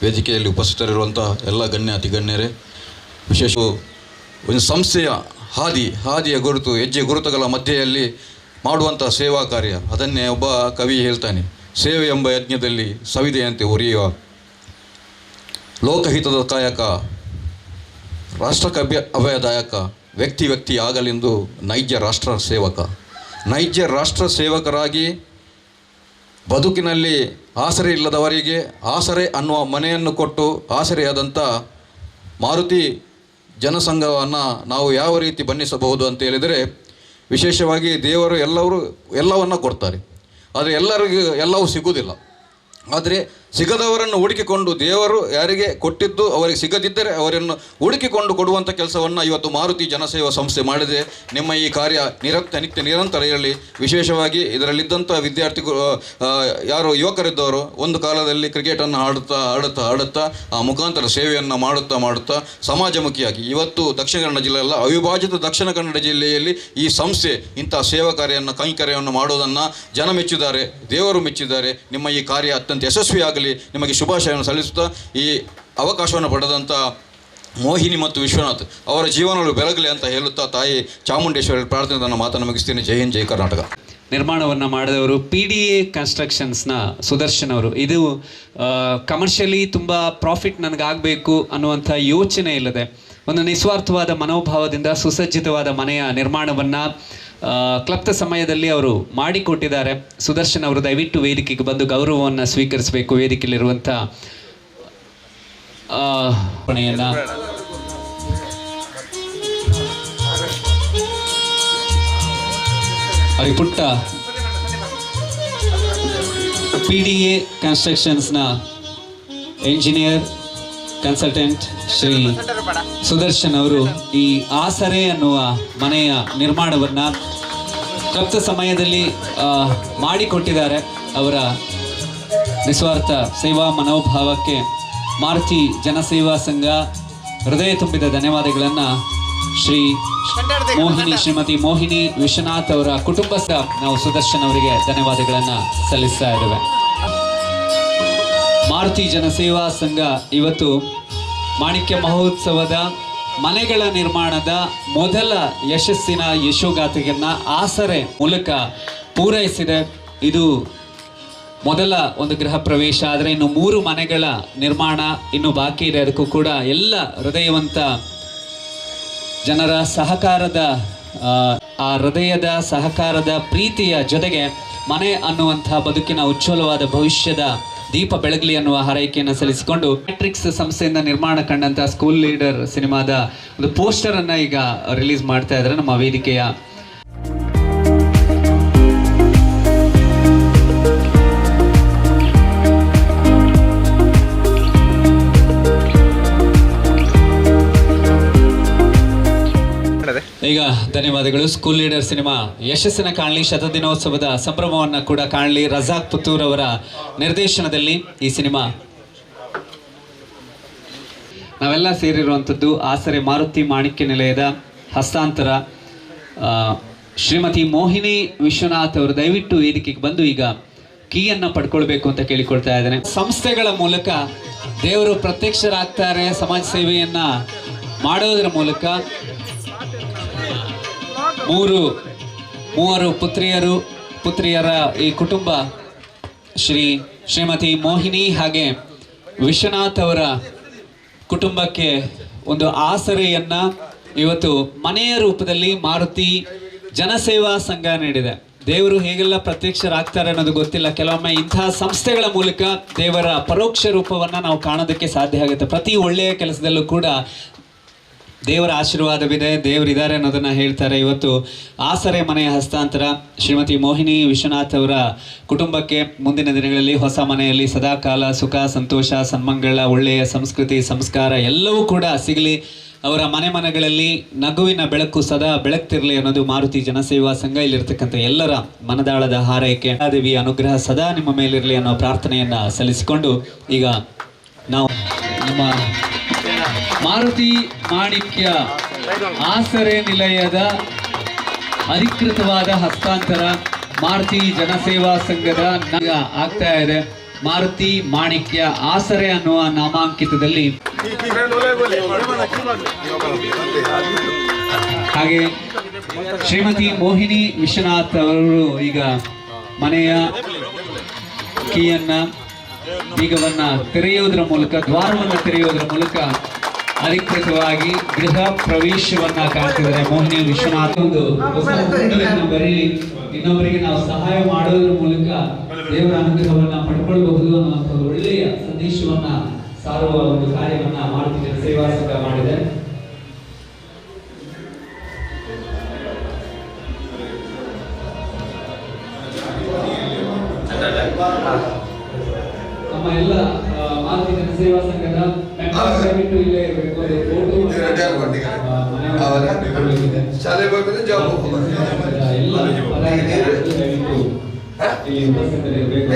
ವೇದಿಕೆಯಲ್ಲಿ ಉಪಸ್ಥಿತರಿರುವಂಥ ಎಲ್ಲ ಗಣ್ಯ ಅತಿಗಣ್ಯರೇ, ವಿಶೇಷ ಒಂದು ಸಂಸ್ಥೆಯ ಹಾದಿಯ ಗುರುತು, ಹೆಜ್ಜೆ ಗುರುತುಗಳ ಮಧ್ಯೆಯಲ್ಲಿ ಮಾಡುವಂಥ ಸೇವಾ ಕಾರ್ಯ, ಅದನ್ನೇ ಒಬ್ಬ ಕವಿ ಹೇಳ್ತಾನೆ, ಸೇವೆ ಎಂಬ ಯಜ್ಞದಲ್ಲಿ ಸವಿದೆಯಂತೆ ಉರಿಯುವ ಲೋಕಹಿತದ ಕಾಯಕ, ರಾಷ್ಟ್ರಕ್ಕೆ ಅಭಯದಾಯಕ, ವ್ಯಕ್ತಿ ಆಗಲೆಂದು ನೈಜ ರಾಷ್ಟ್ರ ಸೇವಕ. ನೈಜ ರಾಷ್ಟ್ರ ಸೇವಕರಾಗಿ ಬದುಕಿನಲ್ಲಿ ಆಸರೆ ಇಲ್ಲದವರಿಗೆ ಆಸರೆ ಅನ್ನುವ ಮನೆಯನ್ನು ಕೊಟ್ಟು ಆಸರೆಯಾದಂಥ ಮಾರುತಿ ಜನಸಂಘವನ್ನು ನಾವು ಯಾವ ರೀತಿ ಬಣ್ಣಿಸಬಹುದು ಅಂತ ಹೇಳಿದರೆ, ವಿಶೇಷವಾಗಿ ದೇವರು ಎಲ್ಲವನ್ನು ಕೊಡ್ತಾರೆ, ಆದರೆ ಎಲ್ಲರಿಗೂ ಎಲ್ಲವೂ ಸಿಗುವುದಿಲ್ಲ. ಆದರೆ ಸಿಗದವರನ್ನು ಹುಡುಕಿಕೊಂಡು ದೇವರು ಯಾರಿಗೆ ಕೊಟ್ಟಿದ್ದು ಅವರಿಗೆ ಸಿಗದಿದ್ದರೆ ಅವರನ್ನು ಹುಡುಕಿಕೊಂಡು ಕೊಡುವಂಥ ಕೆಲಸವನ್ನು ಇವತ್ತು ಮಾರುತಿ ಜನಸೇವಾ ಸಂಸ್ಥೆ ಮಾಡಿದೆ. ನಿಮ್ಮ ಈ ಕಾರ್ಯ ನಿರಂತರ ಇರಲಿ. ವಿಶೇಷವಾಗಿ ಇದರಲ್ಲಿದ್ದಂಥ ವಿದ್ಯಾರ್ಥಿಗಳು, ಯಾರು ಯುವಕರಿದ್ದವರು, ಒಂದು ಕಾಲದಲ್ಲಿ ಕ್ರಿಕೆಟನ್ನು ಆಡುತ್ತಾ ಆ ಮುಖಾಂತರ ಸೇವೆಯನ್ನು ಮಾಡುತ್ತಾ ಸಮಾಜಮುಖಿಯಾಗಿ ಇವತ್ತು ದಕ್ಷಿಣ ಕನ್ನಡ ಜಿಲ್ಲೆಯಲ್ಲ, ಅವಿಭಾಜಿತ ದಕ್ಷಿಣ ಕನ್ನಡ ಜಿಲ್ಲೆಯಲ್ಲಿ ಈ ಸಂಸ್ಥೆ ಇಂಥ ಸೇವಾ ಕಾರ್ಯವನ್ನು ಕೈಂಕರ್ಯವನ್ನು ಮಾಡೋದನ್ನು ಜನ ಮೆಚ್ಚಿದ್ದಾರೆ, ದೇವರು ಮೆಚ್ಚಿದ್ದಾರೆ. ನಿಮ್ಮ ಈ ಕಾರ್ಯ ಅತ್ಯಂತ ಯಶಸ್ವಿಯಾಗಲಿ, ನಿಮಗೆ ಶುಭಾಶಯವನ್ನು ಸಲ್ಲಿಸುತ್ತಾ ಈ ಅವಕಾಶವನ್ನು ಪಡೆದಂಥ ಮೋಹಿನಿ ಮತ್ತು ವಿಶ್ವನಾಥ್ ಅವರ ಜೀವನಗಳು ಬೆಳಗಲಿ ಅಂತ ಹೇಳುತ್ತಾ ತಾಯಿ ಚಾಮುಂಡೇಶ್ವರಿ ಪ್ರಾರ್ಥನೆ ನನ್ನ ಮಾತನ್ನು ಮುಗಿಸ್ತೀನಿ. ಜೈ ಹಿಂದ್, ಜೈ ಕರ್ನಾಟಕ. ನಿರ್ಮಾಣವನ್ನು ಮಾಡಿದವರು PDA ಕನ್ಸ್ಟ್ರಕ್ಷನ್ಸ್ನ ಸುದರ್ಶನ್ ಅವರು. ಇದು ಕಮರ್ಷಿಯಲಿ ತುಂಬ ಪ್ರಾಫಿಟ್ ನನಗಾಗಬೇಕು ಅನ್ನುವಂಥ ಯೋಚನೆ ಇಲ್ಲದೆ ಒಂದು ನಿಸ್ವಾರ್ಥವಾದ ಮನೋಭಾವದಿಂದ ಸುಸಜ್ಜಿತವಾದ ಮನೆಯ ನಿರ್ಮಾಣವನ್ನು ಕ್ಲಪ್ತ ಸಮಯದಲ್ಲಿ ಅವರು ಮಾಡಿಕೊಟ್ಟಿದ್ದಾರೆ. ಸುದರ್ಶನ್ ಅವರು ದಯವಿಟ್ಟು ವೇದಿಕೆಗೆ ಬಂದು ಗೌರವವನ್ನು ಸ್ವೀಕರಿಸಬೇಕು. ವೇದಿಕೆಯಲ್ಲಿರುವಂಥ ಪಣೆಯನ್ನು ಪುಟ್ಟ PDA ಕನ್ಸ್ಟ್ರಕ್ಷನ್ಸ್ನ ಎಂಜಿನಿಯರ್ ಕನ್ಸಲ್ಟೆಂಟ್ ಶ್ರೀ ಸುದರ್ಶನ್ ಅವರು ಈ ಆಸರೆ ಅನ್ನುವ ಮನೆಯ ನಿರ್ಮಾಣವನ್ನು ಕ್ಲಪ್ತ ಸಮಯದಲ್ಲಿ ಮಾಡಿಕೊಟ್ಟಿದ್ದಾರೆ. ಅವರ ನಿಸ್ವಾರ್ಥ ಸೇವಾ ಮನೋಭಾವಕ್ಕೆ ಮಾರುತಿ ಜನಸೇವಾ ಸಂಘ ಹೃದಯ ತುಂಬಿದ ಧನ್ಯವಾದಗಳನ್ನು ಶ್ರೀಮತಿ ಮೋಹಿನಿ ವಿಶ್ವನಾಥ್ ಅವರ ಕುಟುಂಬಸ್ಥ ನಾವು ಸುದರ್ಶನ್ ಅವರಿಗೆ ಧನ್ಯವಾದಗಳನ್ನು ಸಲ್ಲಿಸ್ತಾ ಇದ್ದೇವೆ. ಮಾರುತಿ ಜನಸೇವಾ ಸಂಘ ಇವತ್ತು ಮಾಣಿಕ್ಯ ಮಹೋತ್ಸವದ ಮನೆಗಳ ನಿರ್ಮಾಣದ ಮೊದಲ ಯಶಸ್ಸಿನ ಯಶೋಗಾಥೆಯನ್ನು ಆಸರೆ ಮೂಲಕ ಪೂರೈಸಿದೆ. ಇದು ಮೊದಲ ಒಂದು ಗೃಹ ಪ್ರವೇಶ, ಆದರೆ ಇನ್ನು 3 ಮನೆಗಳ ನಿರ್ಮಾಣ ಇನ್ನು ಬಾಕಿ ಇದೆ. ಅದಕ್ಕೂ ಕೂಡ ಎಲ್ಲ ಹೃದಯವಂತ ಜನರ ಸಹಕಾರದ, ಆ ಹೃದಯದ ಸಹಕಾರದ ಪ್ರೀತಿಯ ಜೊತೆಗೆ ಮನೆ ಅನ್ನುವಂಥ ಬದುಕಿನ ಉಜ್ವಲವಾದ ಭವಿಷ್ಯದ ದೀಪ ಬೆಳಗಲಿ ಅನ್ನುವ ಹಾರೈಕೆಯನ್ನು ಸಲ್ಲಿಸಿಕೊಂಡು ಮ್ಯಾಟ್ರಿಕ್ಸ್ ಸಂಸ್ಥೆಯಿಂದ ನಿರ್ಮಾಣ ಕಂಡಂತ ಸ್ಕೂಲ್ ಲೀಡರ್ ಸಿನಿಮಾದ ಒಂದು ಪೋಸ್ಟರ್ ಅನ್ನ ಈಗ ರಿಲೀಸ್ ಮಾಡ್ತಾ ಇದ್ದಾರೆ ನಮ್ಮ ವೇದಿಕೆಯ ಈಗ ಧನ್ಯವಾದಗಳು. ಸ್ಕೂಲ್ ಲೀಡರ್ ಸಿನಿಮಾ ಯಶಸ್ಸಿನ ಕಾಣಲಿ, ಶತದಿನೋತ್ಸವದ ಸಂಭ್ರಮವನ್ನು ಕೂಡ ಕಾಣಲಿ. ರಜಾಕ್ ಪುತ್ತೂರ್ ಅವರ ನಿರ್ದೇಶನದಲ್ಲಿ ಈ ಸಿನಿಮಾ ನಾವೆಲ್ಲ ಸೇರಿರುವಂಥದ್ದು ಆಸರೆ ಮಾರುತಿ ಮಾಣಿಕ್ಯ ನಿಲಯದ ಹಸ್ತಾಂತರ. ಶ್ರೀಮತಿ ಮೋಹಿನಿ ವಿಶ್ವನಾಥ್ ಅವರು ದಯವಿಟ್ಟು ವೇದಿಕೆಗೆ ಬಂದು ಈಗ ಕೀಯನ್ನು ಪಡ್ಕೊಳ್ಬೇಕು ಅಂತ ಕೇಳಿಕೊಳ್ತಾ ಇದ್ದೇನೆ. ಸಂಸ್ಥೆಗಳ ಮೂಲಕ ದೇವರು ಪ್ರತ್ಯಕ್ಷರಾಗ್ತಾರೆ. ಸಮಾಜ ಸೇವೆಯನ್ನ ಮಾಡೋದರ ಮೂಲಕ ಮೂವರು ಪುತ್ರಿಯರ ಈ ಕುಟುಂಬ ಶ್ರೀಮತಿ ಮೋಹಿನಿ ಹಾಗೆ ವಿಶ್ವನಾಥ್ ಅವರ ಕುಟುಂಬಕ್ಕೆ ಒಂದು ಆಸರೆಯನ್ನ ಇವತ್ತು ಮನೆಯ ರೂಪದಲ್ಲಿ ಮಾರುತಿ ಜನಸೇವಾ ಸಂಘ ನೀಡಿದೆ. ದೇವರು ಹೇಗೆಲ್ಲ ಪ್ರತ್ಯಕ್ಷರಾಗ್ತಾರೆ ಅನ್ನೋದು ಗೊತ್ತಿಲ್ಲ. ಕೆಲವೊಮ್ಮೆ ಇಂತಹ ಸಂಸ್ಥೆಗಳ ಮೂಲಕ ದೇವರ ಪರೋಕ್ಷ ರೂಪವನ್ನ ನಾವು ಕಾಣೋದಕ್ಕೆ ಸಾಧ್ಯ ಆಗುತ್ತೆ. ಪ್ರತಿ ಒಳ್ಳೆಯ ಕೆಲಸದಲ್ಲೂ ಕೂಡ ದೇವರ ಆಶೀರ್ವಾದವಿದೆ, ದೇವರಿದ್ದಾರೆ ಅನ್ನೋದನ್ನ ಹೇಳ್ತಾರೆ. ಇವತ್ತು ಆಸರೆ ಮನೆಯ ಹಸ್ತಾಂತರ ಶ್ರೀಮತಿ ಮೋಹಿನಿ ವಿಶ್ವನಾಥ್ ಅವರ ಕುಟುಂಬಕ್ಕೆ ಮುಂದಿನ ದಿನಗಳಲ್ಲಿ ಹೊಸ ಮನೆಯಲ್ಲಿ ಸದಾಕಾಲ ಸುಖ ಸಂತೋಷ ಸನ್ಮಂಗಳ ಒಳ್ಳೆಯ ಸಂಸ್ಕೃತಿ ಸಂಸ್ಕಾರ ಎಲ್ಲವೂ ಕೂಡ ಸಿಗಲಿ. ಅವರ ಮನೆಗಳಲ್ಲಿ ನಗುವಿನ ಬೆಳಕು ಸದಾ ಬೆಳಗ್ತಿರಲಿ ಅನ್ನೋದು ಮಾರುತಿ ಜನಸೇವಾ ಸಂಘ. ಇಲ್ಲಿರ್ತಕ್ಕಂಥ ಎಲ್ಲರ ಮನದಾಳದ ಹಾರೈಕೆ ದೇವಿಯ ಅನುಗ್ರಹ ಸದಾ ನಿಮ್ಮ ಮೇಲಿರಲಿ ಅನ್ನೋ ಪ್ರಾರ್ಥನೆಯನ್ನ ಸಲ್ಲಿಸಿಕೊಂಡು ಈಗ ನಾವು ನಮ್ಮ ಮಾರುತಿ ಮಾಣಿಕ್ಯ ಆಸರೆ ನಿಲಯದ ಅಧಿಕೃತವಾದ ಹಸ್ತಾಂತರ ಮಾರುತಿ ಜನಸೇವಾ ಸಂಘದ ಆಗ್ತಾ ಇದೆ. ಮಾರುತಿ ಮಾಣಿಕ್ಯ ಆಸರೆ ಅನ್ನುವ ನಾಮಾಂಕಿತದಲ್ಲಿ ಹಾಗೆ ಶ್ರೀಮತಿ ಮೋಹಿನಿ ವಿಶ್ವನಾಥ್ ಅವರು ಈಗ ಮನೆಯ ಕೀಯನ್ನ ಬೀಗವನ್ನ ತೆರೆಯುವುದರ ಮೂಲಕ ದ್ವಾರವನ್ನು ತೆರೆಯುವುದರ ಮೂಲಕ ಅಧಿಕೃತವಾಗಿ ಗೃಹ ಪ್ರವೇಶವನ್ನ ಕಾಣ್ತಿದ್ದಾರೆ. ಮೋಹಿನಿ ವಿಶ್ವನಾಥ್ ಒಂದು ಬರೀಲಿ, ಇನ್ನೊಬ್ಬರಿಗೆ ನಾವು ಸಹಾಯ ಮಾಡೋದ್ರ ಮೂಲಕ ದೇವರ ಅನುಗ್ರಹವನ್ನ ಪಡ್ಕೊಳ್ಬಹುದು ಅನ್ನುವಂಥ ಒಳ್ಳೆಯ ಸಂದೇಶವನ್ನ ಸಾರುವ ಒಂದು ಕಾರ್ಯವನ್ನ ಮಾರುತಿ ಜನಸೇವಾ ಸಂಘ ಮಾಡಿದೆ. ನಮ್ಮ ಎಲ್ಲ ಮಾರುತಿ ಜನಸೇವಾ ಸಂಘದ ದಯವಿಟ್ಟು ಇಲ್ಲೇ ಇರಬೇಕು. ಶಾಲೆ ಬಗ್ಗೆ ಜಾಬ್ ಎಲ್ಲ ದಯವಿಟ್ಟು ಇಲ್ಲಿ ಉಪಸ್ಥಿತರಿರಬೇಕು.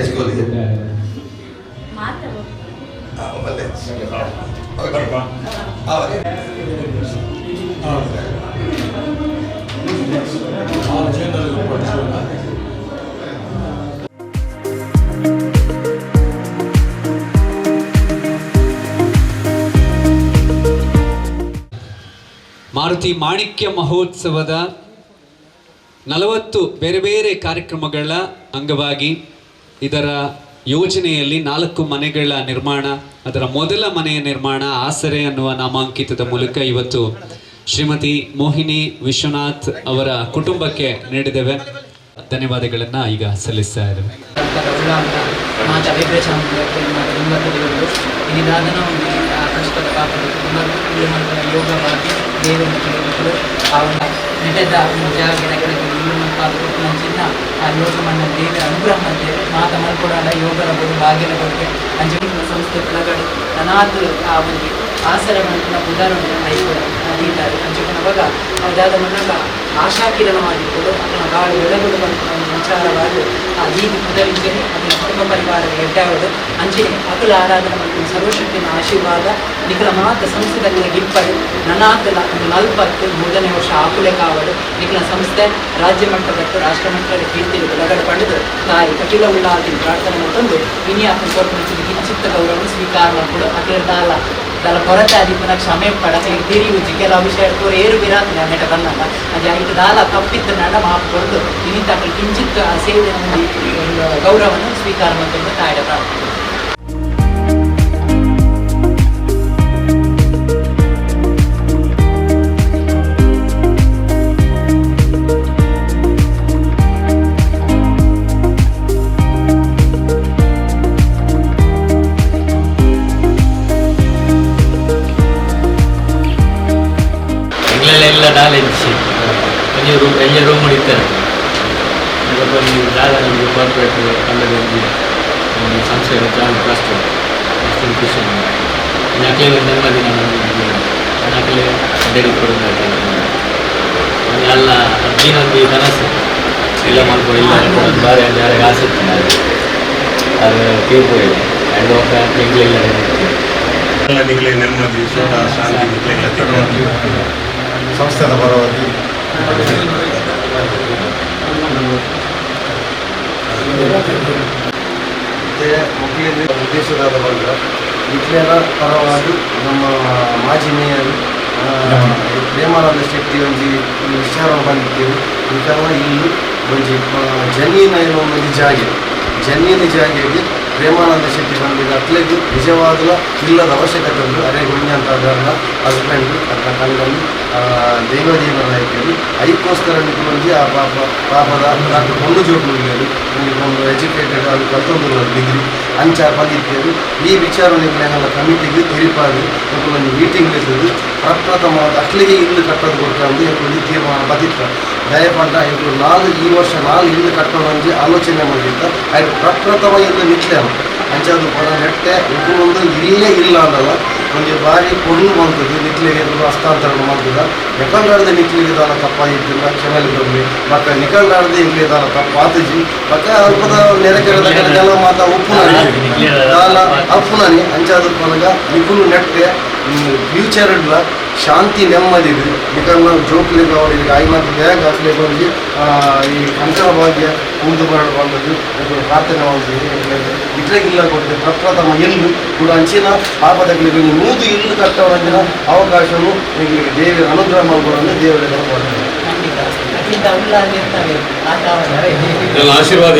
ಮಾರುತಿ ಮಾಣಿಕ್ಯ ಮಹೋತ್ಸವದ 40 ಬೇರೆ ಬೇರೆ ಕಾರ್ಯಕ್ರಮಗಳ ಅಂಗವಾಗಿ ಇದರ ಯೋಜನೆಯಲ್ಲಿ 4 ಮನೆಗಳ ನಿರ್ಮಾಣ, ಅದರ ಮೊದಲ ಮನೆಯ ನಿರ್ಮಾಣ ಆಸರೆ ಅನ್ನುವ ನಾಮಾಂಕಿತದ ಮೂಲಕ ಇವತ್ತು ಶ್ರೀಮತಿ ಮೋಹಿನಿ ವಿಶ್ವನಾಥ್ ಅವರ ಕುಟುಂಬಕ್ಕೆ ನೀಡಿದ್ದೇವೆ. ಧನ್ಯವಾದಗಳನ್ನ ಈಗ ಸಲ್ಲಿಸ್ತಾ ಇದ್ದೇವೆ. ನೆಟ್ಟದ ಜಾಗಗಳ ಚಿನ್ನ ಆ ಯೋಗ ಮಣ್ಣ ದೇವರ ಅನುಗ್ರಹ ಮಧ್ಯೆ ಮಾತ ಮಲ್ಕೊಡಾಡ ಯೋಗರ ಬೋದು ಭಾಗ್ಯನ ಬಗ್ಗೆ ಅಂಜನ ಸಂಸ್ಥೆ ಒಳಗಡೆ ಅನಾಥ ಆ ಒಂದು ಆಸರೆ ಮಣ್ಣಿನ ಉದಾಹರಣೆ ಐಕೊಡ ನೀಡಿದ್ದಾರೆ. ಅಂಚಕನವಾಗ ಅದಾದ ಮಣ್ಣಾಗ ಆಶಾ ಕಿರಣ ಮಾಡಿಕೊಂಡು ಅದನ್ನು ಗಾಳಿ ಬೆಳಗುಡು ಬಂದ ಒಂದು ವಿಚಾರವಾಗಿ ಆ ದೀಪ ಮೊದಲಿಂಚನೆ ಅದನ್ನು ಕುಟುಂಬ ಪರಿವಾರ ಎಡ್ಡಾವಡು ಅಂಚನೆ ಅಕಲ ಆರಾಧನೆ ಮತ್ತು ಸರ್ವಶಕ್ತಿನ ಆಶೀರ್ವಾದ ನಿಖಲ ಮಾತ ಸಂಸ್ಥೆದಲ್ಲಿ ಗಿಪ್ಪಡು ನನಾಕಲ ಒಂದು 43ನೇ ವರ್ಷ ಆಕುಲೆ ಕಾವಡು ನಿಖಲ ಸಂಸ್ಥೆ ರಾಜ್ಯ ಮಟ್ಟದಟ್ಟು ರಾಷ್ಟ್ರ ಮಟ್ಟದ ಕೀರ್ತಿ ಒಳಗಡೆ ಪಡೆದು ತಾಯಿ ಕಟೀಲ ಉಳ್ಳಾದಿ ಪ್ರಾರ್ಥನೆ ತಂದು ಇನಿ ಆತನ ಕೊರಪಡಿಸಿದ ಕಿಂಚಿತ್ತ ಗೌರವವನ್ನು ಸ್ವೀಕಾರ ಮಾಡಿಕೊಡು ಅತಿರ್ದಾಲ ದಲ ಕೊರತೆ ಅದಿಪ್ಪನ ಕ್ಷಮೆ ಪಡಕ್ಕೆ ತಿರಿಯುಜಿ ಕೆಲವು ವಿಷಯ ತೋರ ಏರು ಬಿರಾತ್ ನೆಟ ಬಂದಾಗ ಅದು ಐದು ದಾಲ ತಪ್ಪಿತ್ತು ನಡ ಮಾಪು ಕೊಟ್ಟು ಇನಿ ತಕ್ಕ ಕಿಂಚಿತ್ ಸೇವೆ ಗೌರವವನ್ನು ಸ್ವೀಕಾರ ಮಾಡಿಕೊಂಡು ತಾಯಿಯ ಪ್ರಾರ್ಥನೆ. ನಾಲೆಜ್ ಎಂಜ ರೂಮ್ ಇರ್ತಾರೆ ನೀವು ಜಾಗ ನಮಗೆ ಕಾರ್ಪೊರೇಟ್ ಅಲ್ಲದೆ ಒಂದು ಸಂಸ್ಥೆ ಜಾಗ ಟ್ರಸ್ಟ್ ಅಷ್ಟೊಂದು ಖುಷಿ ನಾಲ್ಕೇ ನೆಮ್ಮದಿ ನಾಲ್ಕೇ ಅಡ್ಡಡಿ ಕೊಡೋದು ಎಲ್ಲ ಅಜ್ಜಿನೊಂದು ಕನಸು ಇಲ್ಲ ಮಾಡ್ಕೊಂಡು ಇಲ್ಲ ಕೊಡೋದು ಬಾರಿ ಅಲ್ಲಿ ಯಾರಿಗೆ ಆಸೆ ಅದು ತೀರ್ಪೋಯಿಲ್ಲ ಎರಡು ವರ್ಷ ತಿಂಗಳಿಲ್ಲ ನಿಗಲೇ ನೆಮ್ಮದಿ ಸುಖ ಶಾಂತಿ ಸಂಸ್ಥೆದ ಪರವಾಗಿ ಮಕ್ಕಳಿಂದ ಉದ್ದೇಶದ ಬಂದ ಇಟ್ಲಿನ ಪರವಾಗಿ ನಮ್ಮ ಮಾಜಿ ಮೇಯರ್ ಪ್ರೇಮಾನಂದ ಶೆಟ್ಟಿ ಒಂಜಿ ವಿಚಾರ ಬಂದಿದ್ದೇವೆ ಇದೆಲ್ಲ ಇಲ್ಲಿ ಒಂಜಿ ಜಮೀನ ಏನೋ ಒಂದು ಜಮೀನು ಜಾಗೆಗೆ ಪ್ರೇಮಾನಂದ ಶೆಟ್ಟಿ ಬಂದಿದ್ದ ಅತ್ಲೆಗೆ ನಿಜವಾದ ಇಲ್ಲದ ಅವಶ್ಯಕತೆ ಉಂಟು ಅರೆ ಗುಂಡಿ ಅಂತ ಅದರ ಹಸ್ಬೆಂಡ್ ಅದರ ಕಣ್ಣಲ್ಲಿ ದೇವದೇವರಾಯಿತು ಅದಕ್ಕೋಸ್ಕರ ನಿಂತು ಆ ಪಾಪದ ಡಾಕ್ಟರ್ ಒಂದು ಜೋಡ್ಲು ಒಂದು ಎಜುಕೇಟೆಡ್ ಅದು ಕಲ್ತೊಂದು ಡಿಗ್ರಿ ಅಂಚ ಬಂದಿದ್ದೇವೆ ಈ ವಿಚಾರ ನಿಗಳೆಲ್ಲ ಕಮಿಟಿಗೆ ತಿರುಪಾಗಿ ಒಂದು ಮೀಟಿಂಗ್ ಇರ್ತದೆ ಪ್ರಪ್ರಥಮವಾದ ಅಟ್ಲಿಗೆ ಇಲ್ಲು ಕಟ್ಟೋದು ಕೊಡ್ತಾರೆ ಎಂದು ತೀರ್ಮಾನ ಬಂದಿತ್ತು ದಯಪಂಡ ಇವರು ಈ ವರ್ಷ ಇಲ್ಲು ಕಟ್ಟೋದು ಆಲೋಚನೆ ಮಾಡಿದ್ದ ಅದು ಪ್ರಪ್ರಥಮ ಇಲ್ಲು ನಿಟ್ಲೆ ಅಂಚದು ಪದ ನೆಟ್ಟೆ ಒಂದು ಇಲ್ಲೇ ಇಲ್ಲ ಅನ್ನಲ್ಲ ಒಂದು ಬಾರಿ ಕೊಂಡು ಬಂತದ್ದು ನಿಟ್ಲಿಗೆ ಹಸ್ತಾಂತರ ಮಾಡ್ತದ ನಿಕಲ್ಲಾಡದೆ ನಿಟ್ಲಿಗೆ ದಾನ ತಪ್ಪಾಗಿದ್ದಿಲ್ಲ ಕ್ಷಮೆಲಿ ಬರಲಿ ಮತ್ತು ನಿಕಲ್ಲಾಡದೆ ಇಲ್ಲಿ ದಾನ ತಪ್ಪಾತಜಿ ಮತ್ತು ಅಲ್ಪದ ನೆರೆಕೆರೆದ ಕಡೆಗೆಲ್ಲ ಮಾತಾ ಅಪ್ಪುನಾನಿ ಅಂಚಾದ ಪನಗ ನಿಕುಲು ನೆಟ್ಟೆ ಫ್ಯೂಚರ್ ಇಲ್ಲ ಶಾಂತಿ ನೆಮ್ಮದಿದೆ ನಿಕಲ್ನ ಜೋಕ್ಲಿಗೆ ಅವರಿಗೆ ಐನತ್ತು ಬ್ಯಾಗ್ ಹಾಕಲಿ ಬಂದು ಈ ಕಂಕಣ ಭಾಗ್ಯ ಕುಂದು ಮಾಡಿ ಬಂದದ್ದು ಪ್ರಾರ್ಥನೆ ಮಾಡ್ತೀವಿ ಇಟ್ಲಿಗಿಲ್ಲ ಕೊಟ್ಟಿದೆ ಪ್ರಪ್ರಥಮ ಇಲ್ಲು ಕೂಡ ಅಂಚಿನ ಪಾಪದಗಳಿಗೆ ನೂದು ಇಲ್ಲು ಕಟ್ಟವರಂಜಿನ ಅವಕಾಶವನ್ನು ನಿಮಗೆ ದೇವರ ಅನುಗ್ರಹ ಮಾಡ್ಕೊಳ್ಳೋದು ದೇವರಿಗೆ ಕೊಡ್ತಾರೆ ಆಶೀರ್ವಾದ